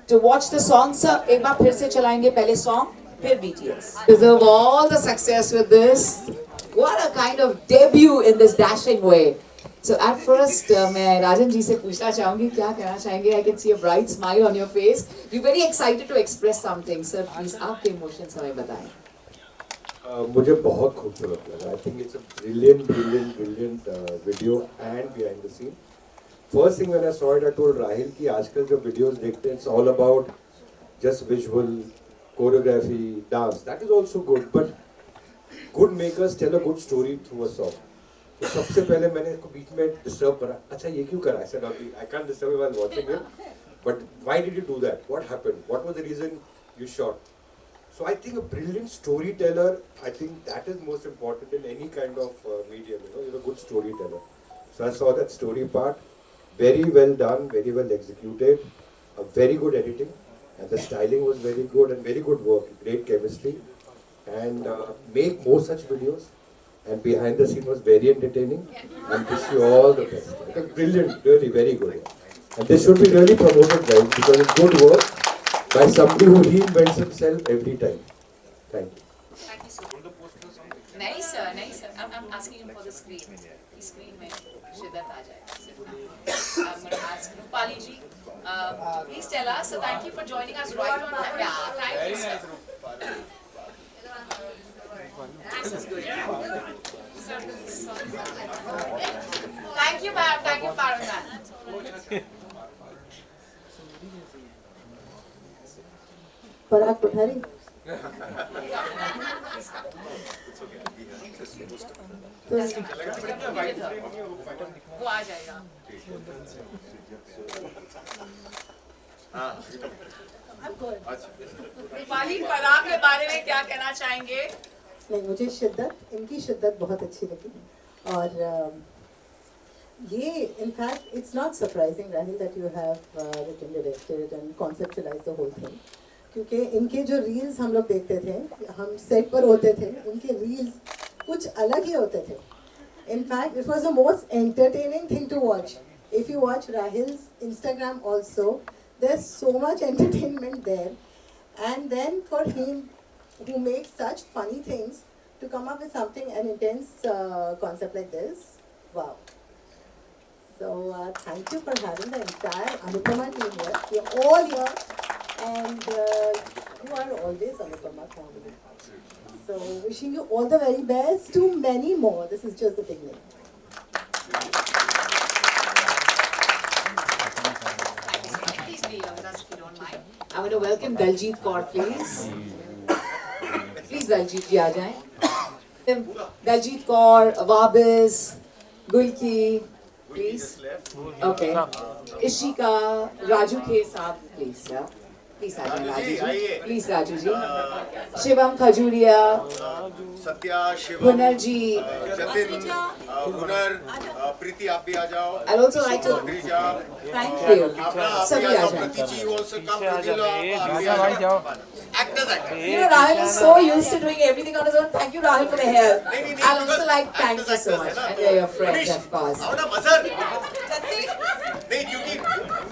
to watch the song. Sir, एक बार फिर से चलाएंगे पहले song, फिर BTS. Deserve all the success with this. What a kind of debut in this dashing way. So at first, मैं राजन जी से पूछना चाहूँगी क्या कहना चाहेंगे? I can see a bright smile on your face. You're very excited to express something. Sir, please आपके emotions हमें बताएं. मुझे बहुत खूबसूरत लगा. I think it's a brilliant video and behind the scene. First thing when I saw it, I told Rahil कि आजकल जो videos देखते हैं, it's all about just visual, choreography, dance. That is also good, but good makers tell a good story through a song. तो सबसे पहले मैंने इसको बीच में disturb करा. अच्छा ये क्यों करा? I said I can't disturb you while watching it. But why did you do that? What happened? What was the reason you shot? So I think a brilliant storyteller, I think that is most important in any kind of medium, you know, you're a good storyteller. So I saw that story part, very well done, very well executed, a very good editing, and the styling was very good and very good work, great chemistry, and make more such videos. And behind the scene was very entertaining, and wish you all the best. I think brilliant, really very good. And this should be really promoted, guys, because it's good work by somebody who reinvents himself every time. Thank you. Thank you so much. Nice sir, nice sir. I'm asking him for the screen. The screen में शिद्दत आ जाएगा. I'm going to ask Rupali ji. Please tell us. So thank you for joining us right on time. Yeah, thank you sir. This is good. Thank you ma'am. Thank you Parag. पराग कोठारी वो आ जाएगा. रूपाली पराग के बारे में क्या कहना चाहेंगे? नहीं, मुझे इनकी शिद्दत बहुत अच्छी लगी और ये in fact it's not surprising Rahil that you have written directed and conceptualise the whole thing, क्योंकि इनके जो रील्स हम लोग देखते थे, हम सेट पर होते थे, उनके रील्स कुछ अलग ही होते थे. In fact it was the most entertaining thing to watch. If you watch Rahil's Instagram also, there is so much entertainment there, and then for him who makes such funny things to come up with something, an intense concept like this. Wow. So thank you for having the entire Anupama team here. We are all here and you are always Anupama family. So wishing you all the very best to many more. This is just the beginning. Please be with us if you don't mind. I'm going to welcome Daljit Kaur, please. Please Daljit ji aa jaएं. Daljit Kaur, Wabiz, Gulki, please. Okay. Ishika, Raju K साहब, please. Yeah. Please aa jaएं Raju ji. Please Raju ji. Shivam Khajuria, Satya, Shivam, हुनर जी। जतिन, हुनर, प्रीति आप भी आ जाओ। I'd also like to द्रिजा, thank you. आपना आप भी सभी आ आ जाओ। जाएं। प्रतीक जी also come, Pradila, आप भी आ जाओ। Actors, actors। You know, Rahul is so used to doing everything on his own. Thank you, Rahul, for the help. I'd also like to thank you so much. And they're your friends, of course. आओ ना मजर। नहीं duty.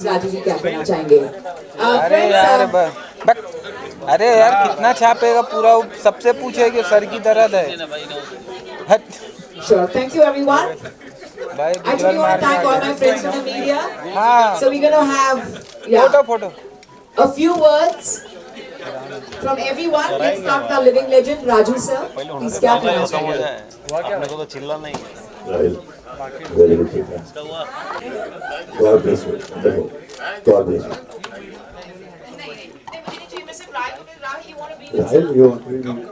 Raju ji क्या कहना चाहेंगे? अरे यार अरे यार कितना छापेगा पूरा सबसे पूछेगी सर की दर्द है Sure, thank you everyone. भाई Actually, I want to thank all my friends from the media. हाँ So we're going to have photo a few words from everyone. Let's start with our living legend, Raju sir. Please क्या कहना चाहेंगे? अपने को तो चिल्ला नहीं है Rahul, very good teacher. God bless you. God bless you. Rahul, you want to be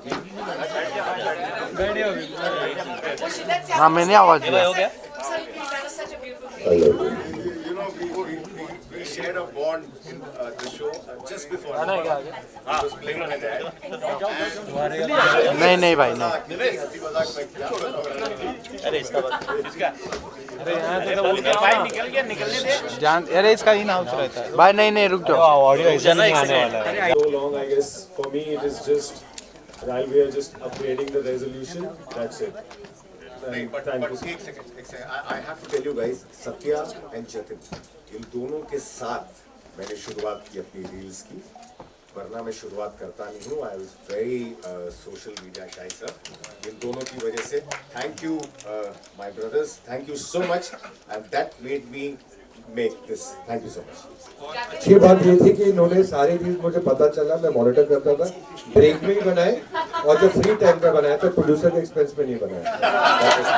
हाँ मैंने आवाज दिया You know, we shared a bond in the show just before. He was playing with that. नहीं भाई नहीं हंसी मजाक में किया। अरे इसका अरे यहाँ से तो भाई निकल गया निकलने दे जान अरे इसका इन हाउस रहता है भाई नहीं रुक जाओ ऑडियो ऐसा नहीं आने वाला है So long, I guess. For me, it is just while we are just upgrading the resolution. That's it. नहीं, but एक second I have to tell you guys, Satya and Jatin इन दोनों के साथ मैंने शुरुआत की अपनी रील्स की, वरना मैं शुरुआत करता नहीं हूँ। I was very social media shy sir। इन दोनों की वजह से thank you my brothers, thank you so much and that made me make this। Thank you so much। अच्छी बात ये थी कि इन्होंने सारी चीज मुझे पता चला, मैं मॉनिटर करता था, ब्रेक में ही बनाए और जब फ्री टाइम पे बनाया तो प्रोड्यूसर के एक्सपेंस पे नहीं बनाया।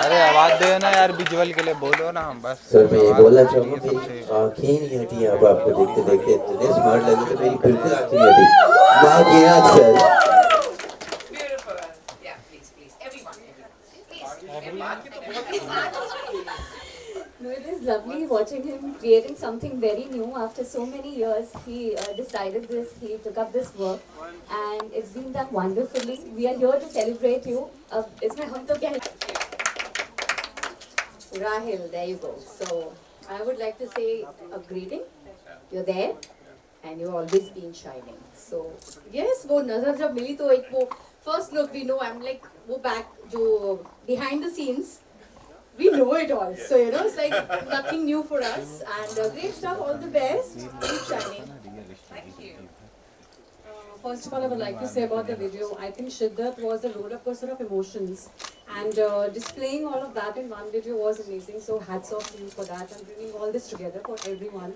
अरे आवाज दे ना यार विजुअल के लिए बोलो ना हम बस सर मैं ये बोलना चाहूँगा कि आँखें ही नहीं हटी अब आपको देखते देखते इतने स्मार्ट लगे तो मेरी बिल्कुल आँखें नहीं हटी माँ के याद sir Beautiful. Yeah, please, everyone. No, it is lovely watching him creating something very new. After so many years, he decided this, he took up this work, and it's been done wonderfully. We are here to celebrate you. इसमें हम तो क्या Rahul, there you go. So, I would like to say a greeting. You're there, and you've always been shining. So, yes, वो नजर जब मिली तो एक वो first look we know. I'm like वो back जो behind the scenes. We know it all, so you know it's like nothing new for us. And great stuff. All the best. Keep shining. Thank you. First of all, I would like to say about the video. I think Shiddat was a roller coaster of emotions, and displaying all of that in one video was amazing. So hats off to you for that and bringing all this together for everyone.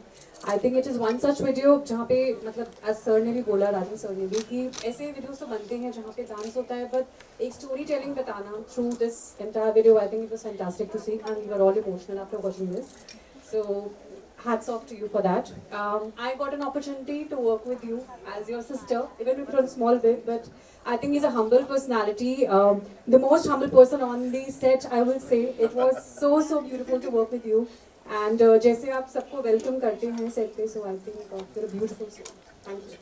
I think it is one such video जहाँ पे मतलब as sir ने भी बोला, राजन sir ने भी कि ऐसे videos तो बनते हैं जहाँ पे dance होता है, but एक storytelling बताना through this entire video. I think it was fantastic to see, and we were all emotional after watching this. So. Hats off to you for that. I got an opportunity to work with you as your sister, even if it was a small bit, but I think he's a humble personality. The most humble person on the set, I will say. It was so beautiful to work with you. And जैसे आप सबको welcome करते हैं set पे, so I think you're a beautiful soul. Thank you.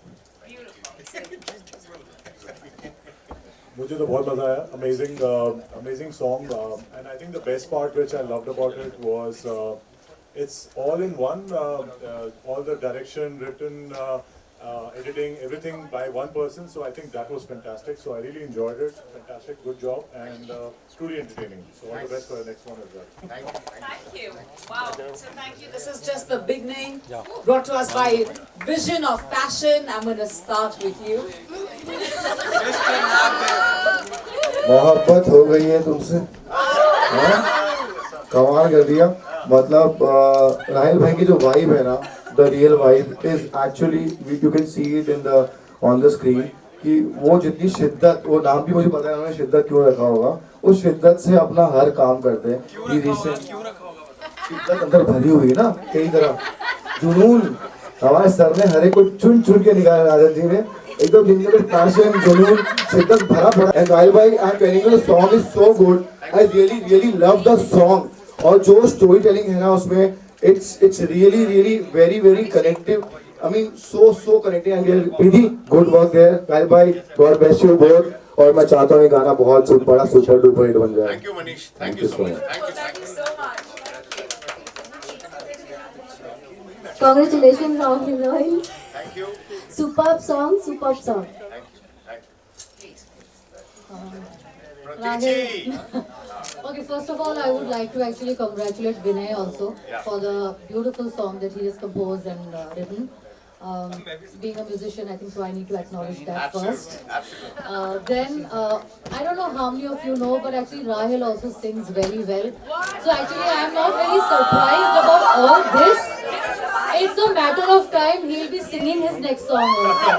मुझे तो बहुत मजा आया. Amazing song. And I think the best part which I loved about it was it's all in one, all the direction, written, editing, everything by one person. So I think that was fantastic. So I really enjoyed it. Fantastic, good job, and truly entertaining. So all the best for the next one as well. Thank you. Thank you. Wow. So thank you. This is just the beginning. Brought to us by Vision of Passion. I'm going to start with you. मोहब्बत हो गई है तुमसे, कमाल कर दिया. मतलब राहिल भाई की जो वाइब है ना, the real vibe is actually you can see it in the on the screen कि वो जितनी शिद्दत, वो नाम भी मुझे पता है उन्होंने शिद्दत क्यों रखा होगा, उस शिद्दत से अपना हर काम करते हैं. शिद्दत अंदर भरी हुई है ना कई तरह, जुनून हमारे सर ने हर एक को चुन चुन के निकाला. राजन जी ने एकदम जिंदगी में पैशन, जुनून, शिद्दत भरा पड़ा. एंड राहिल भाई, I am telling you the song is so good. I really love the song. और जो स्टोरी टेलिंग है ना उसमें, it's really very connective. I mean so connecting. And really good work there. Rahil bhai, God bless you both. और मैं चाहता हूँ ये गाना बहुत बड़ा सुपर डुपर हिट बन जाए। Thank you Manish, thank you so much, thank you so much. Congratulations, Rahul. Thank you Superb song, superb song. Okay, first of all, I would like to actually congratulate Vinay also for the beautiful song that he has composed and written. Being a musician, I think so I need to acknowledge that first. Then, I don't know how many of you know, but actually Rahul also sings very well. So actually, I am not very surprised about all this. It's a matter of time, he'll be singing his next song also.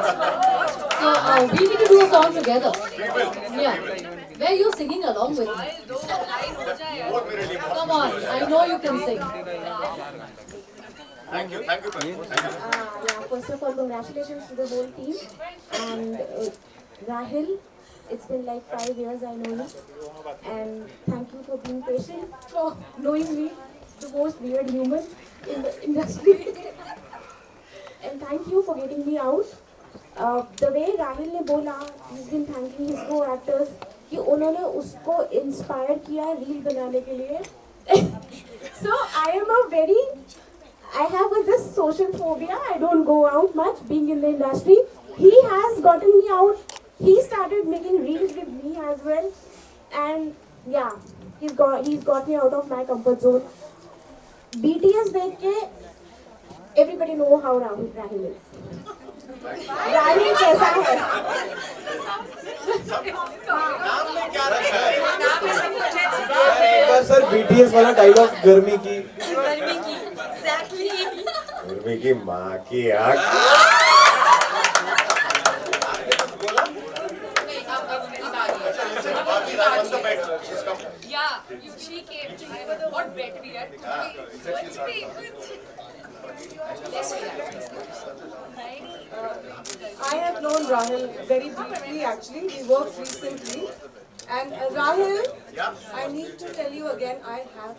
So, we need to do a song together. Yeah. Where you singing along with me? Come on, I know you can sing. Thank you thank you Yeah, first of all, congratulations to the whole team. And Rahul, it's been like 5 years I know you. And thank you for being patient, for knowing me, the most weird human in the industry. And thank you for getting me out. The way Rahul ने बोला, he's been thanking his co-actors कि उन्होंने उसको inspire किया reel बनाने के लिए. So I have this social phobia. I don't go out much being in the industry. He has gotten me out. He started making reels with me as well. And yeah, he's got me out of my comfort zone. BTS देख के everybody know how Rahul is. Rahul कैसा है? नाम में क्या रखा है? एक बार सर BTS वाला डायलॉग गर्मी की गर्मी की माँ की आँख। Yeah, she came to me with what bet we had. I have known Rahul very briefly actually. We worked recently. And Rahul, I need to tell you again, I have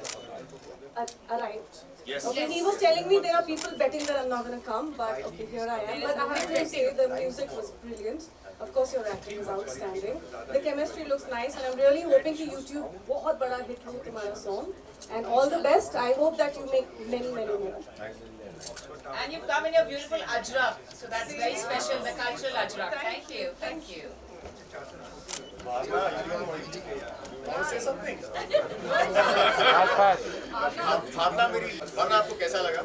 arrived. Yes. Okay, he was telling me there are people betting that I'm not going to come, but okay, here I am. But I have to say the music was brilliant. Of course, your acting is outstanding. The chemistry looks nice, and I'm really hoping that YouTube बहुत बड़ा hit हो तुम्हारा song. And all the best. I hope that you make many, many more. And you've come in your beautiful ajrak, so that's very special, the cultural ajrak. Thank you, thank you. भावना मेरी भावना आपको कैसा लगा?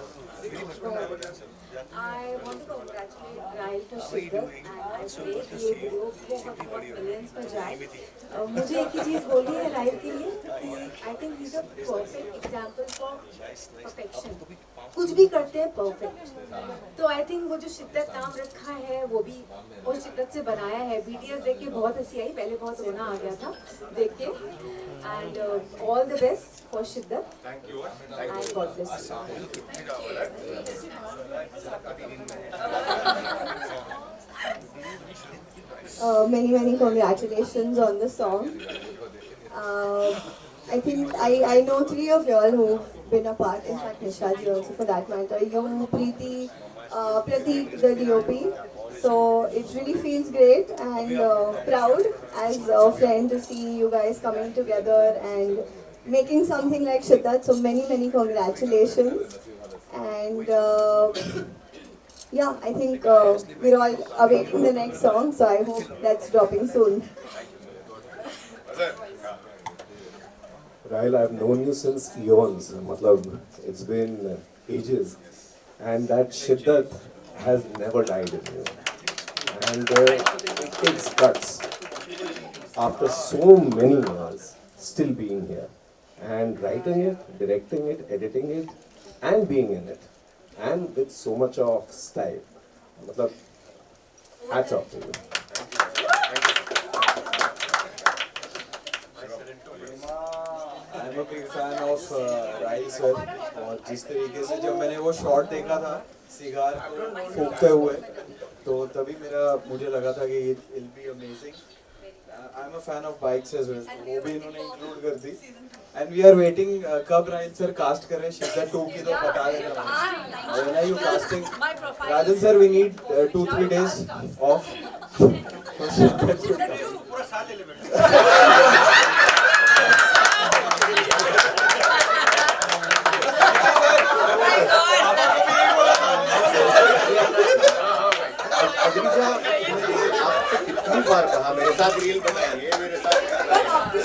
I want to congratulate Rahul for Shiddhat and I pray कि ये video बहुत millions पर जाए. मुझे एक ही चीज़ बोलनी है राहुल के लिए कि I think he's a perfect example for perfection. कुछ भी करते हैं perfect. तो I think वो जो शिद्दत नाम रखा है वो भी और शिद्दत से बनाया है. BTS देख के बहुत हंसी आई, पहले बहुत रोना आ गया था देख के. And all the best for Shiddhat. Thank you. And God bless you. Many congratulations on the song. I think I know 3 of y'all who've been a part. In fact, Nisha ji also for that matter. You, Preeti, Prateek, the DOP. So it really feels great and proud as a friend to see you guys coming together and making something like Shiddhat. So many congratulations. And yeah, I think we're all awaiting the next song. So I hope that's dropping soon. Rahul, I've known you since eons. Matlab, it's been ages. And that Shiddhat has never died in you. And it takes guts after so many years still being here and writing it, directing it, editing it and being in it and with so much of style. Matlab, hats off to you. I'm a big fan of Rahul sir. और जिस तरीके से जब मैंने वो shot देखा था cigar फूकते हुए तो तभी मुझे लगा था कि it will be amazing. I'm a fan of bikes as well. वो भी इन्होंने include कर दी. And we are waiting कब राजन सर कास्ट कर रहे हैं Shiddhat 2 की तो बता देना. When are you casting? Rajan sir, we need 2-3 days off. कितनी बार कहा मेरे साथ रील बनाइए, मेरे साथ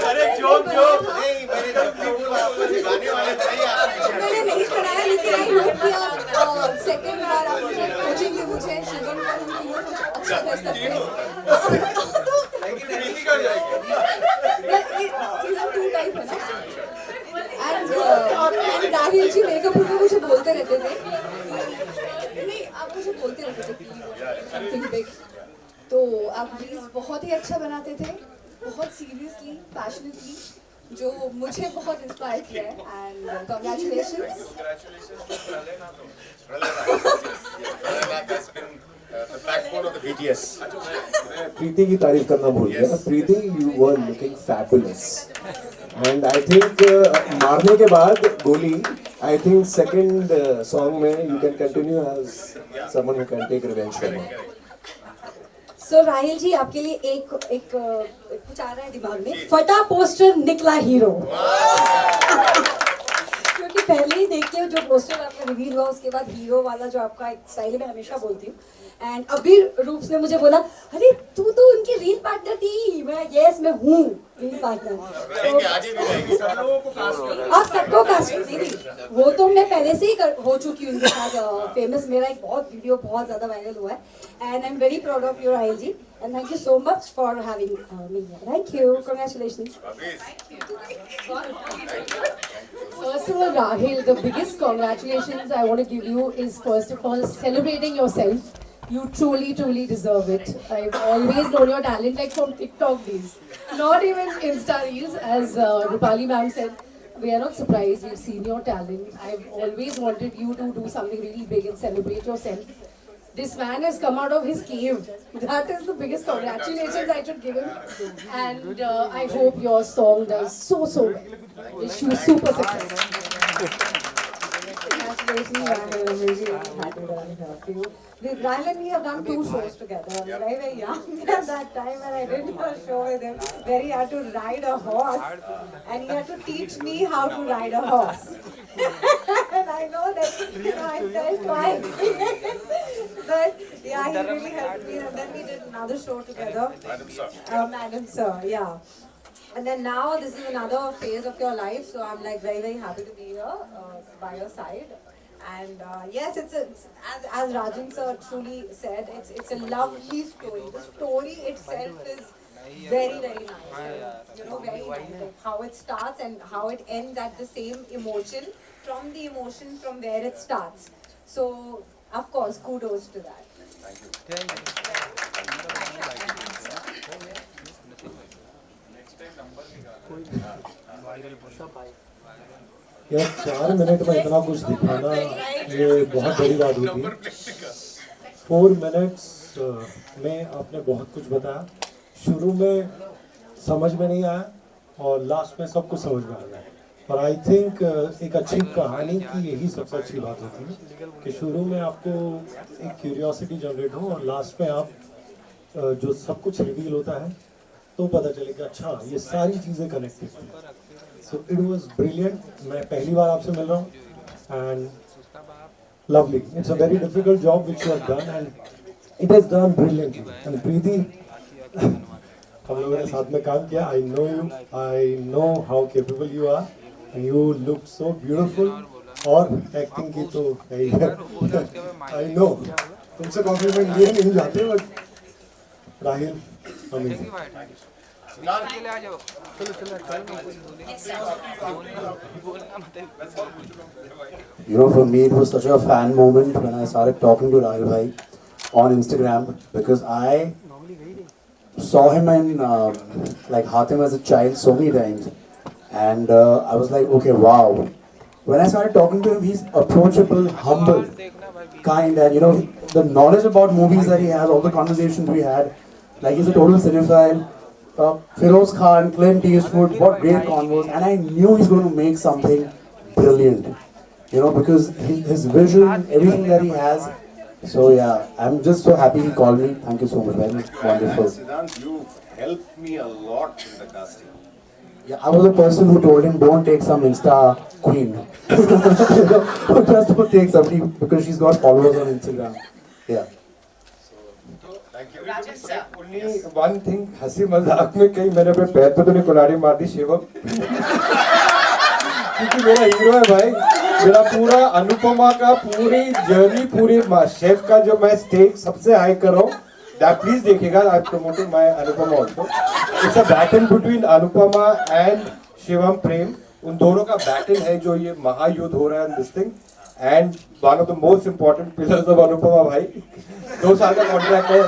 अरे जोक नहीं, मेरे जो वीडियो आपको दिखाने वाले थे मैंने नहीं बनाया, लेकिन आई होप कि आप सेकंड बार आप मुझे पूछेंगे, मुझे सेकंड बार हम तीनों कुछ अच्छा कर सकते हैं। सीजन 2 टाइप है ना। And Rahil ji makeup room में मुझे बोलते रहते थे, नहीं आप मुझे बोलते रहते थे समथिंग बिग। तो आप रील्स बहुत ही अच्छा बनाते थे, बहुत सीरियसली, पैशनेटली, जो मुझे बहुत इंस्पायर किया है। And congratulations. The backbone of the BTS. प्रीति की तारीफ करना भूल गया। प्रीति, you were looking fabulous. And I think मारने के बाद गोली, I think second song में you can continue as someone who can take revenge from her. सो राहिल जी आपके लिए एक कुछ आ रहा है दिमाग में, फटा पोस्टर निकला हीरो। क्योंकि पहले ही देख के जो पोस्टर आपका रिवील हुआ, उसके बाद हीरो वाला जो आपका एक स्टाइल है, मैं हमेशा बोलती हूँ। एंड अबीर रूप्स ने मुझे बोला, अरे तू तो उनकी रील पार्टनर थी। मैं यस मैं हूँ रील पार्टनर। आप सबको कास्ट नहीं, वो तो मैं पहले से ही हो चुकी हूँ उनके साथ फेमस। मेरा एक बहुत वीडियो बहुत ज़्यादा वायरल हुआ है। And I am very proud of you Rahil ji, and thank you so much for having me. Thank you, congratulations. First of all, Rahil, the biggest congratulations I want to give you is first of all celebrating yourself. You truly, truly deserve it. I've always known your talent, like from TikTok days, not even Insta Reels. As Rupali ma'am said, we are not surprised. We've seen your talent. I've always wanted you to do something really big and celebrate yourself. This man has come out of his cave. That is the biggest congratulations I should give him. And I hope your song does so well. Wish you super success. Congratulations, Rahil. I'm really happy that I have you. Rahil and me have done 2 shows together. I was very young at that time, and I did a show with him where he had to ride a horse, and he had to teach me how to ride a horse. And I know that I felt twice. But yeah, he really helped me. And then we did another show together. Madam Sir, yeah. And then now this is another phase of your life, so I'm like very happy to be here by your side. And yes, it's as Rajan sir truly said, it's a lovely story. The story itself is very nice. You know, very nice. Like how it starts and how it ends at the same emotion, from the emotion from where it starts. So of course, kudos to that. Thank you. यार 4 minute में इतना कुछ दिखाना ये बहुत बड़ी बात होती है। 4 मिनट्स में आपने बहुत कुछ बताया। शुरू में समझ में नहीं आया और लास्ट में सब कुछ समझ में आ गया। और आई थिंक एक अच्छी कहानी की यही सबसे अच्छी बात होती है कि शुरू में आपको एक क्यूरियोसिटी जनरेट हो और लास्ट में आप जो सब कुछ रिवील होता है तो पता चले कि अच्छा ये सारी चीज़ें कनेक्टेड हैं। So it was brilliant. मैं पहली बार आपसे मिल रहा हूँ and lovely. It's a very difficult job which you have done and it has done brilliantly. And Preeti, हम लोगों ने साथ में काम किया। I know you, I know how capable you are and you look so beautiful. और acting की तो आई नो तुमसे कॉम्प्लीमेंट लिए नहीं जाते, but Rahil amazing. You know, for me it was such a fan moment when I started talking to Rahil Bhai on Instagram, because I saw him in like Hatim as a child so many times, and I was like, okay, wow. When I started talking to him, he's approachable, humble, kind, and you know, the knowledge about movies that he has, all the conversations we had, like he's a total cinephile. Feroz Khan, Clint Eastwood, what great convos, and I knew he's going to make something brilliant, you know, because his vision, everything that he has. So yeah, I'm just so happy he called me. Thank you so much, man. Wonderful. Siddhant, you helped me a lot in the casting. Yeah, I was the person who told him don't take some Insta queen. Just don't take somebody because she's got followers on Instagram. Yeah. Thank you. Rajesh sir. Only one thing, हंसी मजाक में कहीं मैंने अपने पैर पे तो नहीं कुल्हाड़ी मार दी शिवम, क्योंकि मेरा हीरो है भाई, मेरा पूरा अनुपमा का पूरी जर्नी, पूरी शेफ का जो मैं स्टेक सबसे हाई कर रहा हूँ, that please देखिएगा, I promoting my Anupama also. It's a battle between Anupama and Shivam प्रेम, उन दोनों का बैटल है जो ये महायुद्ध हो रहा है this thing, and one of the most important pillars of Anupama भाई, 2 साल का कॉन्ट्रैक्ट है.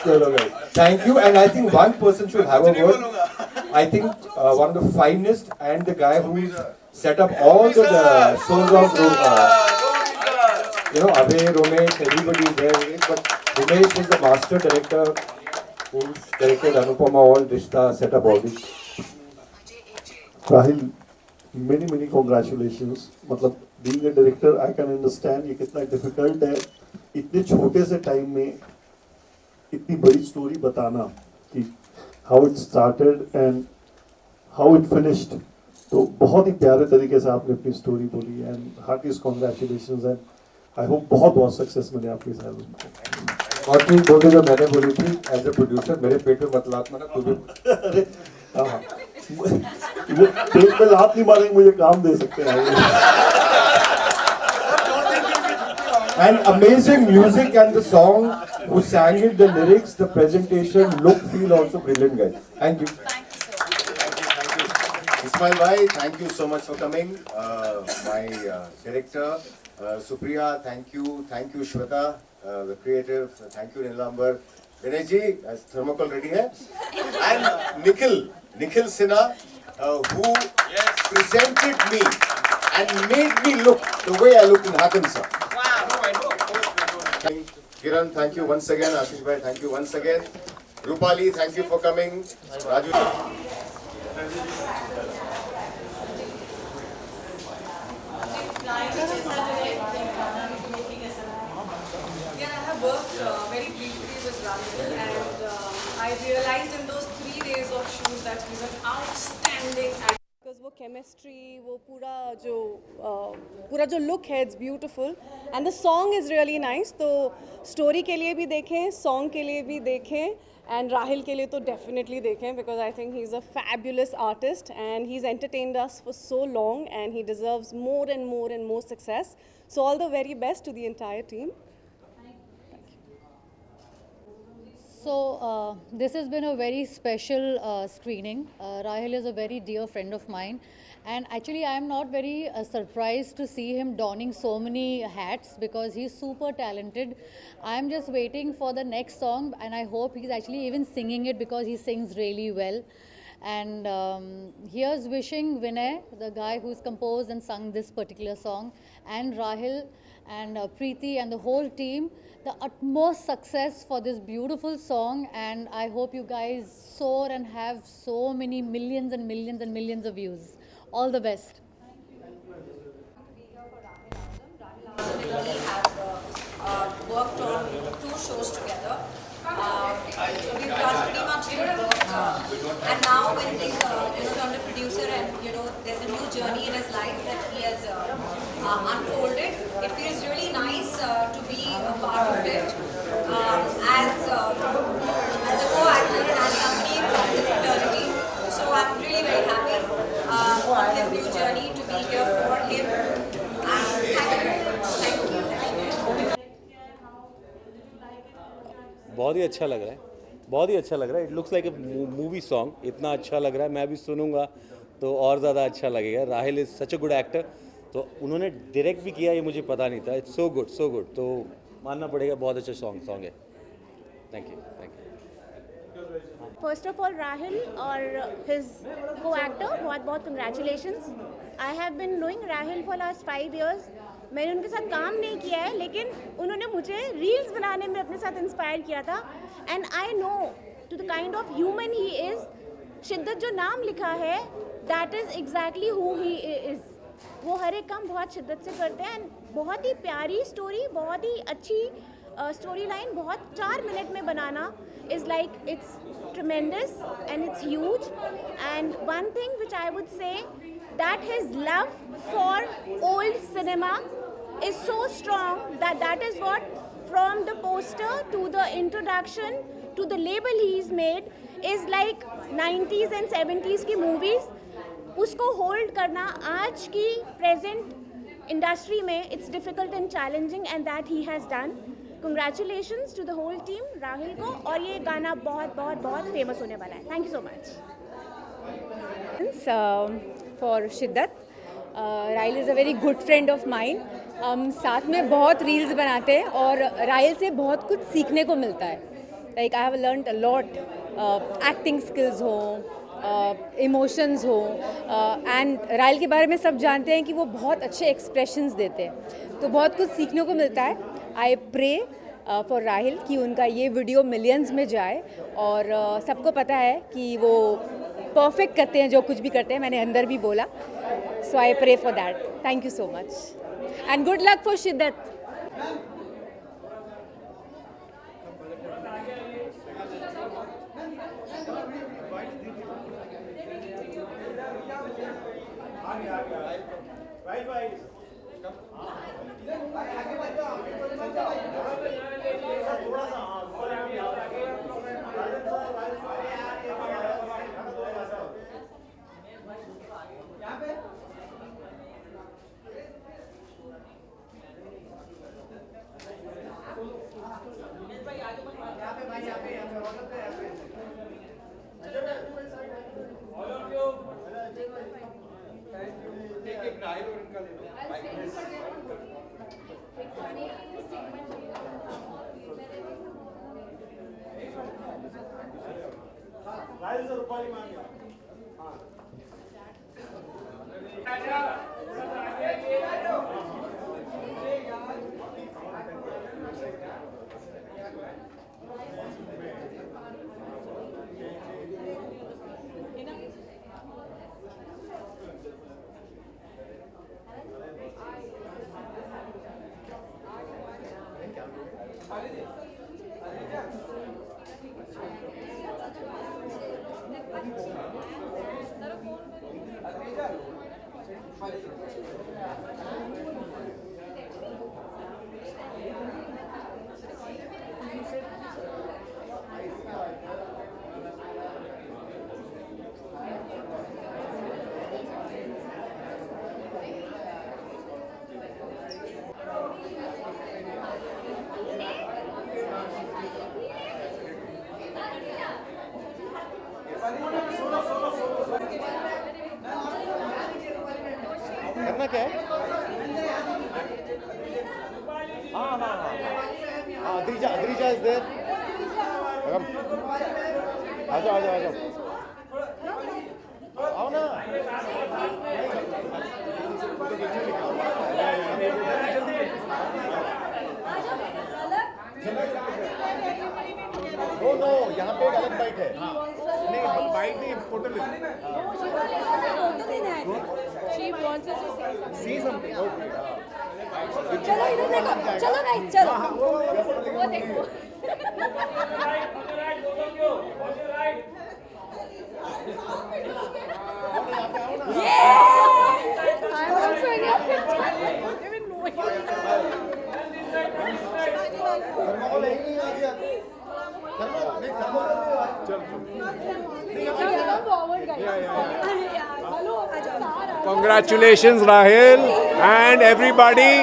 चलो guys, thank you, and I think one person should have a word. I think one of the finest and the guy who's set up all the shows of Abhay, Romesh, everybody is there, but Romesh is the master director who's directed Anupama, all Rishta, set up all this. Rahil, many congratulations. मतलब being a director, I can understand ये कितना difficult है इतने छोटे से time में इतनी बड़ी story बताना कि how it started and how it finished. तो बहुत ही प्यारे तरीके से आपने अपनी story बोली and heartiest congratulations and I hope बहुत success मिले आपकी इस album को. और चीज बोलते जो मैंने बोली थी as a producer, मेरे पेट में मत लात मारना तू भी. अरे हाँ, वो पेट में लात नहीं मारेंगे, मुझे काम दे सकते हैं. And amazing music and the song, who sang it, the lyrics, the presentation, look, feel also brilliant, guys. Thank you. Ismail bhai, thank you so much for coming. My director, Supriya, thank you Shweta, the creative, thank you Nilambar, Vinay ji, as thermocol ready hai, and Nikhil Sinha, who presented me and made me look the way I look in Hakansa. Kiran, thank you once again. Ashish bhai, thank you once again. Rupali, thank you for coming. Raju. Yeah, I have worked very briefly with Rahul, and I realized in those 3 days of shoot that he's an outstanding actor. Because वो chemistry, वो पूरा जो look है, it's beautiful, and the song is really nice. तो story के लिए भी देखें, song के लिए भी देखें, and Rahul के लिए तो definitely देखें, because I think he's a fabulous artist and he's entertained us for so long and he deserves more and more and more success. So all the very best to the entire team. So this has been a very special screening. Rahul is a very dear friend of mine, and actually I am not very surprised to see him donning so many hats because he's super talented. I am just waiting for the next song, and I hope he's actually even singing it because he sings really well. And here's wishing Vinay, the guy who's composed and sung this particular song, and Rahul and Preeti and the whole team, the utmost success for this beautiful song, and I hope you guys soar and have so many millions and millions and millions of views. All the best. We have worked on 2 shows together. We've done pretty much good work, and now when he's turned a producer and there's a new journey in his life that he has unfolded, it feels really nice to be a part of it as a co-actor and as somebody from the fraternity. So I'm really very happy on his new journey to be here for him. And thank you very much. Thank you. बहुत ही अच्छा लग रहा है, बहुत ही अच्छा लग रहा है. It looks like a movie song. इतना अच्छा लग रहा है, मैं भी सुनूंगा तो और ज़्यादा अच्छा लगेगा. Rahil is such a good actor. तो उन्होंने डायरेक्ट भी किया, ये मुझे पता नहीं था. It's so good, so good. तो मानना पड़ेगा, बहुत अच्छा सॉन्ग है. Thank you. First of all, Rahul और his co-actor, बहुत congratulations. I have been knowing Rahul for last 5 years. मैंने उनके साथ काम नहीं किया है, लेकिन उन्होंने मुझे रील्स बनाने में अपने साथ इंस्पायर किया था. And I know to the kind of human he is, शिद्दत जो नाम लिखा है, that is exactly who he is. वो हर एक काम बहुत शिद्दत से करते हैं. बहुत ही प्यारी स्टोरी, बहुत ही अच्छी स्टोरी लाइन बहुत 4 मिनट में बनाना is like it's tremendous and it's huge. And one thing which I would say that his love for old cinema is so strong that is what, from the poster to the introduction to the label he's made, is like 90s and 70s की movies. उसको hold करना आज की present industry में it's difficult and challenging, and that he has done. Congratulations to the whole team, Rahil को, और ये गाना बहुत बहुत बहुत famous होने वाला है. Thank you so much. For शिद्दत, Rahil is a very good friend of mine. हम साथ में बहुत रील्स बनाते हैं और राहिल से बहुत कुछ सीखने को मिलता है. Like I have learned a lot. Acting skills हो, इमोशंस हो, एंड राहिल के बारे में सब जानते हैं कि वो बहुत अच्छे एक्सप्रेशंस देते हैं, तो बहुत कुछ सीखने को मिलता है. आई प्रे फॉर राहिल कि उनका ये वीडियो मिलियंस में जाए, और सबको पता है कि वो परफेक्ट करते हैं जो कुछ भी करते हैं, मैंने अंदर भी बोला. So I pray for that. Thank you so much and good luck for Shiddat. करना क्या है? हाँ अद्रिजा इज देयर. आ जाओ आओ ना. नो यहाँ पे एक अलग बाइट है. नहीं बाइट नहीं, फोटो ले. She wants us to say something. See something. Okay. चलो इधर देखो, चलो गाइस, चलो वो देखो. I'm also in your picture. I don't even know you. Congratulations, Rahil and everybody.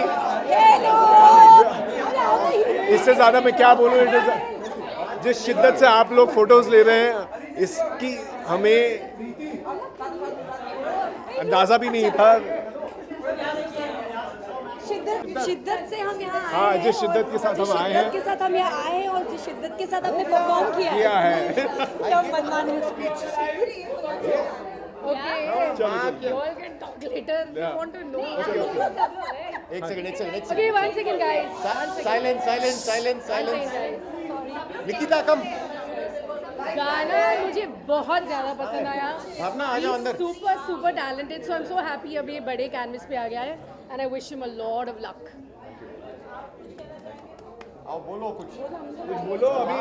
इससे ज़्यादा मैं क्या बोलूँ. जिस शिद्दत से आप लोग फोटोज ले रहे हैं, इसकी हमें अंदाज़ा भी नहीं था. शिद्दत से हम यहाँ आए हैं. हाँ, जिस शिद्दत के साथ हम आए हैं, के साथ हम यहाँ आए हैं, और जिस शिद्दत के साथ हमने परफॉर्म किया है. क्या बनवाने एक second. Okay, one second, guys. Silence. Nikita come. गाना मुझे बहुत ज़्यादा पसंद आया. भावना आ जाओ अंदर. Super talented. So I am so happy अभी ये बड़े कैनवस पे आ गया है, and I wish him a lot of luck. आओ बोलो कुछ बोलो अभी।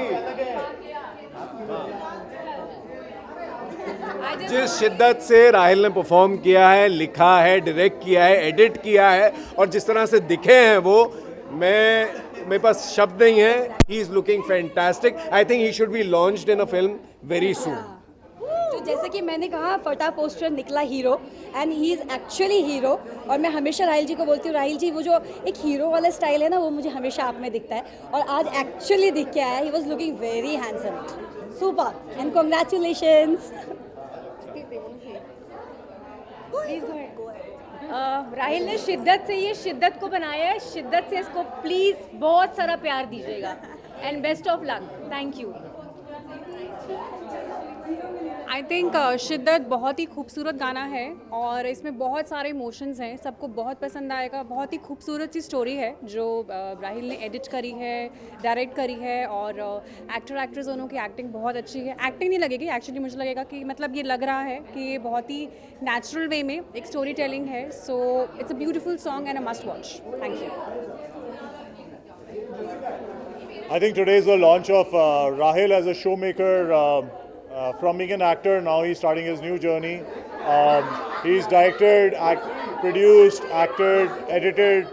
जिस शिद्दत से राहिल ने परफॉर्म किया है, लिखा है, डायरेक्ट किया है, एडिट किया है और जिस तरह से दिखे हैं वो, मेरे पास शब्द नहीं है। He is looking fantastic. I think he should be launched in a film very soon. तो जैसे कि मैंने कहा, फटा पोस्टर निकला hero and he is actually hero. और मैं हमेशा राहिल जी को बोलती हूँ, राहिल जी वो जो एक हीरो वाला स्टाइल है ना, वो मुझे हमेशा आप में दिखता है और आज एक्चुअली दिख के आया। He was looking very handsome, super and congratulations. Rahil ने शिद्दत से ये शिद्दत को बनाया है, शिद्दत से इसको प्लीज़ बहुत सारा प्यार दीजिएगा and best of luck. Thank you. I think शिद्दत बहुत ही खूबसूरत गाना है और इसमें बहुत सारे इमोशंस हैं, सबको बहुत पसंद आएगा। बहुत ही खूबसूरत सी स्टोरी है जो राहिल ने एडिट करी है, डायरेक्ट करी है और एक्टर एक्ट्रेस दोनों की एक्टिंग बहुत अच्छी है। एक्टिंग नहीं लगेगी, एक्चुअली मुझे लगेगा कि मतलब ये लग रहा है कि ये बहुत ही नेचुरल वे में एक स्टोरी टेलिंग है। So it's a beautiful song and a must watch. Thank you. I think today is the launch of Rahil as a showmaker. From being an actor, now he's starting his new journey. He's directed, produced, acted, edited.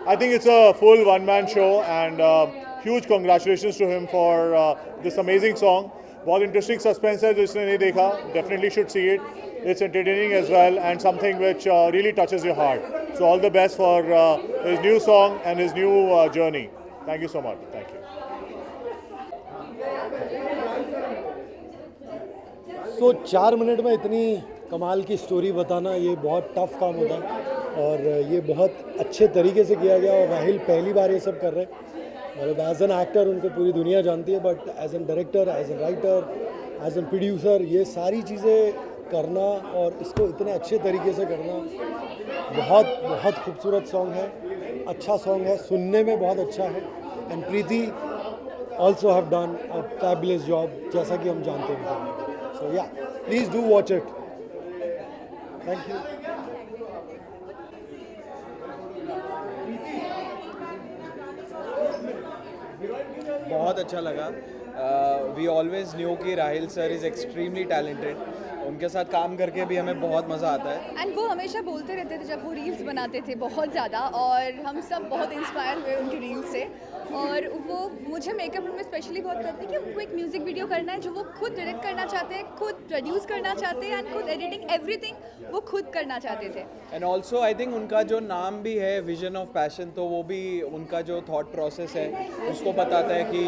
I think it's a full one-man show and huge congratulations to him for this amazing song. बहुत interesting suspense है, जिसने नहीं देखा definitely should see it. It's entertaining as well and something which really touches your heart. So all the best for his new song and his new journey. Thank you so much. Thank you. So 4 minute में इतनी कमाल की story बताना ये बहुत tough काम होता है और ये बहुत अच्छे तरीके से किया गया। और राहिल पहली बार ये सब कर रहे हैं। मतलब एज एन एक्टर उनको पूरी दुनिया जानती है, but as an director, as an writer, as an producer, ये सारी चीज़ें करना और इसको इतने अच्छे तरीके से करना, बहुत बहुत खूबसूरत सॉन्ग है, अच्छा सॉन्ग है, सुनने में बहुत अच्छा है। And Preeti also have done a fabulous job, जैसा कि हम जानते हैं। So yeah, please do watch it. Thank you. बहुत अच्छा लगा। वी ऑलवेज न्यू कि Rahil sir is extremely talented. उनके साथ काम करके भी हमें बहुत मज़ा आता है। एंड वो हमेशा बोलते रहते थे जब वो रील्स बनाते थे बहुत ज़्यादा, और हम सब बहुत इंस्पायर हुए उनकी रील्स से। और वो मुझे मेकअप में स्पेशली बहुत करते हैं कि उनको एक म्यूज़िक वीडियो करना है जो वो खुद डायरेक्ट करना चाहते हैं, खुद प्रोड्यूस करना चाहते हैं एंड खुद एडिटिंग एवरीथिंग वो खुद करना चाहते थे। एंड ऑल्सो आई थिंक उनका जो नाम भी है विजन ऑफ पैशन, तो वो भी उनका जो थॉट प्रोसेस है उसको बताता है कि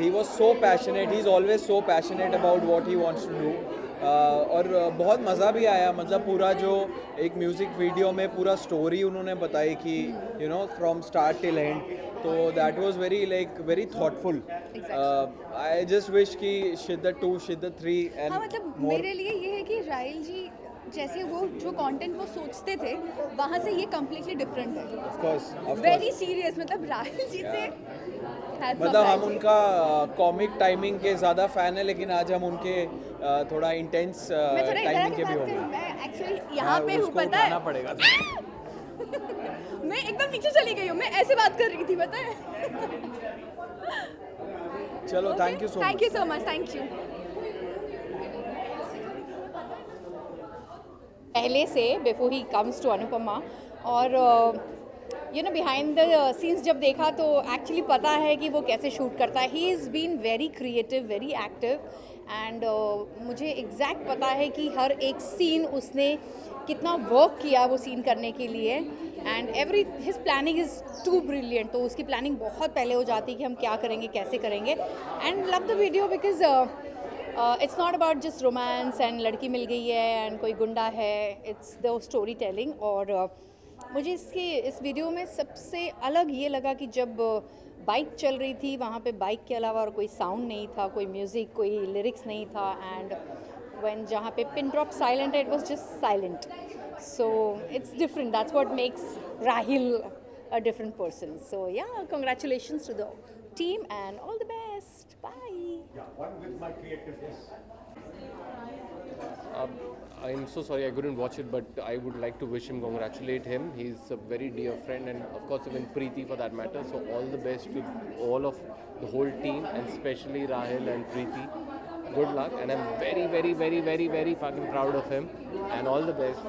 he was so passionate, he is always so passionate about what he wants to do. और बहुत मज़ा भी आया। मतलब पूरा जो एक म्यूज़िक वीडियो में पूरा स्टोरी उन्होंने बताई कि you know from start till end, तो that was very thoughtful. I just wish कि शिद्दत 2, शिद्दत 3 एंड हाँ, मतलब मेरे लिए ये है कि राहिल जी जैसे वो जो कंटेंट वो सोचते थे वहाँ से ये कम्प्लीटली डिफरेंट है। ऑफ कोर्स वेरी सीरियस, मतलब राहिल जी से मतलब हम उनका कॉमिक टाइमिंग के ज़्यादा फ़ैन है, लेकिन आज हम उनके थोड़ा इंटेंस टाइमिंग के भी होंगे। मैं एक्चुअली यहाँ पे हूँ, पता है पड़ेगा। मैं एकदम पीछे चली गई हूँ, मैं ऐसे बात कर रही थी, पता है। चलो thank you so much. Thank you so much, thank you. पहले से बिफोर ही कम्स टू अनुपमा, और you know behind the scenes जब देखा तो एक्चुअली पता है कि वो कैसे शूट करता है। He is been very creative, very active and मुझे एग्जैक्ट पता है कि हर एक सीन उसने कितना वर्क किया वो सीन करने के लिए। And every his planning is too brilliant. तो उसकी प्लानिंग बहुत पहले हो जाती है कि हम क्या करेंगे, कैसे करेंगे। And love the video because it's not about just romance and लड़की मिल गई है एंड कोई गुंडा है, इट्स द स्टोरी टेलिंग। और मुझे इस वीडियो में सबसे अलग ये लगा कि जब बाइक चल रही थी वहाँ पे बाइक के अलावा और कोई साउंड नहीं था, कोई म्यूज़िक, कोई लिरिक्स नहीं था। एंड व्हेन जहाँ पे पिन ड्रॉप साइलेंट है, it was just silent. So it's different, that's what makes Rahil a different person. So yeah, congratulations to the team and all the best. Bye. I'm so sorry I couldn't watch it, but I would like to wish him, congratulate him. He's a very dear friend, and of course even Preeti for that matter. So all the best to all of the whole team, and especially Rahil and Preeti. Good luck, and I'm very, very, very, very, very fucking proud of him, and all the best.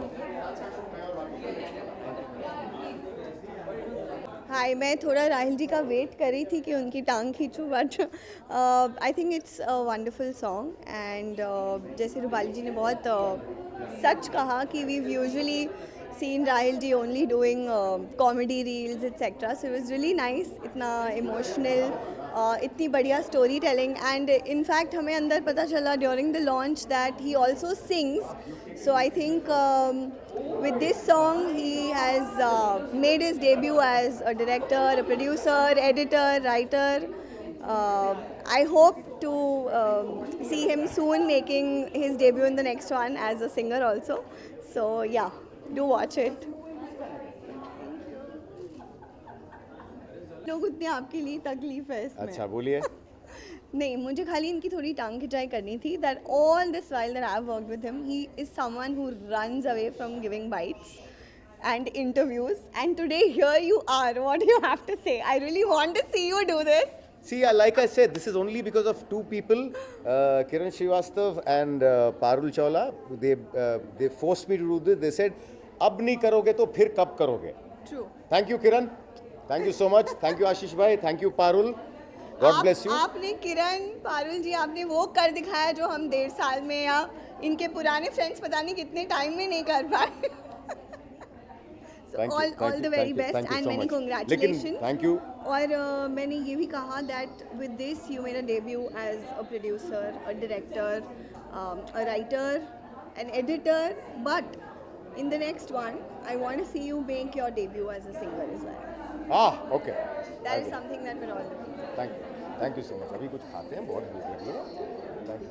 हाय, मैं थोड़ा राहिल जी का wait कर रही थी कि उनकी टांग खींचूं, but I think it's a wonderful song and जैसे रूपाली जी ने बहुत सच कहा कि we usually seen Rahil ji only doing comedy reels etcetera, so it was really nice, इतना इमोशनल, इतनी बढ़िया स्टोरी टेलिंग, एंड इनफैक्ट हमें अंदर पता चला during the launch that he also sings. So I think with this song he has made his debut as a director, a producer, editor, writer. I hope to see him soon making his debut in the next one as a singer also. So yeah, do watch it. लोग उतने आपके लिए तकलीफ है इसमें. अच्छा बोलिए. नहीं, मुझे खाली इनकी थोड़ी टांग खिंचाई करनी थी. That all this while that I have worked with him, he is someone who runs away from giving bytes and interviews, and today here you are. What do you have to say? I really want to see you do this. See, like I said, this is only because of two people, Kiran Srivastav and Parul Chawla. They forced me to do this. They said, अब नहीं करोगे तो फिर कब करोगे? True. Thank you, Kiran. Thank you so much. Thank you, Ashish bhai. Thank you, Parul. God bless you. आपने किरण, पारुल जी, आपने वो कर दिखाया जो हम 1.5 साल में या इनके पुराने फ्रेंड्स पता नहीं कितने टाइम में नहीं कर पाए. So all the very best and many congratulations. Thank you. और मैंने ये भी कहा that with this you made a debut as a producer, a director, a writer, an editor, but in the next one I want to see you make your debut as a singer as well. Okay. That is something that we're all looking for. Thank you so much. अभी कुछ खाते हैं, बहुत भूख लगी है. Thank you.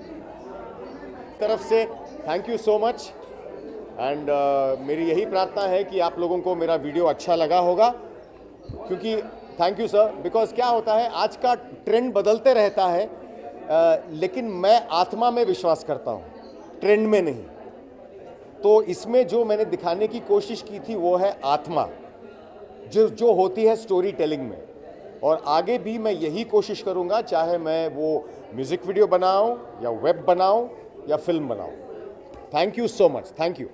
तरफ से thank you so much. And मेरी यही प्रार्थना है कि आप लोगों को मेरा वीडियो अच्छा लगा होगा, क्योंकि थैंक यू सर, बिकॉज क्या होता है आज का ट्रेंड बदलते रहता है, लेकिन मैं आत्मा में विश्वास करता हूँ, ट्रेंड में नहीं. तो इसमें जो मैंने दिखाने की कोशिश की थी वो है आत्मा, जो होती है स्टोरी टेलिंग में. और आगे भी मैं यही कोशिश करूँगा, चाहे मैं वो म्यूज़िक वीडियो बनाऊँ या वेब बनाऊँ या फिल्म बनाऊँ. Thank you so much. Thank you.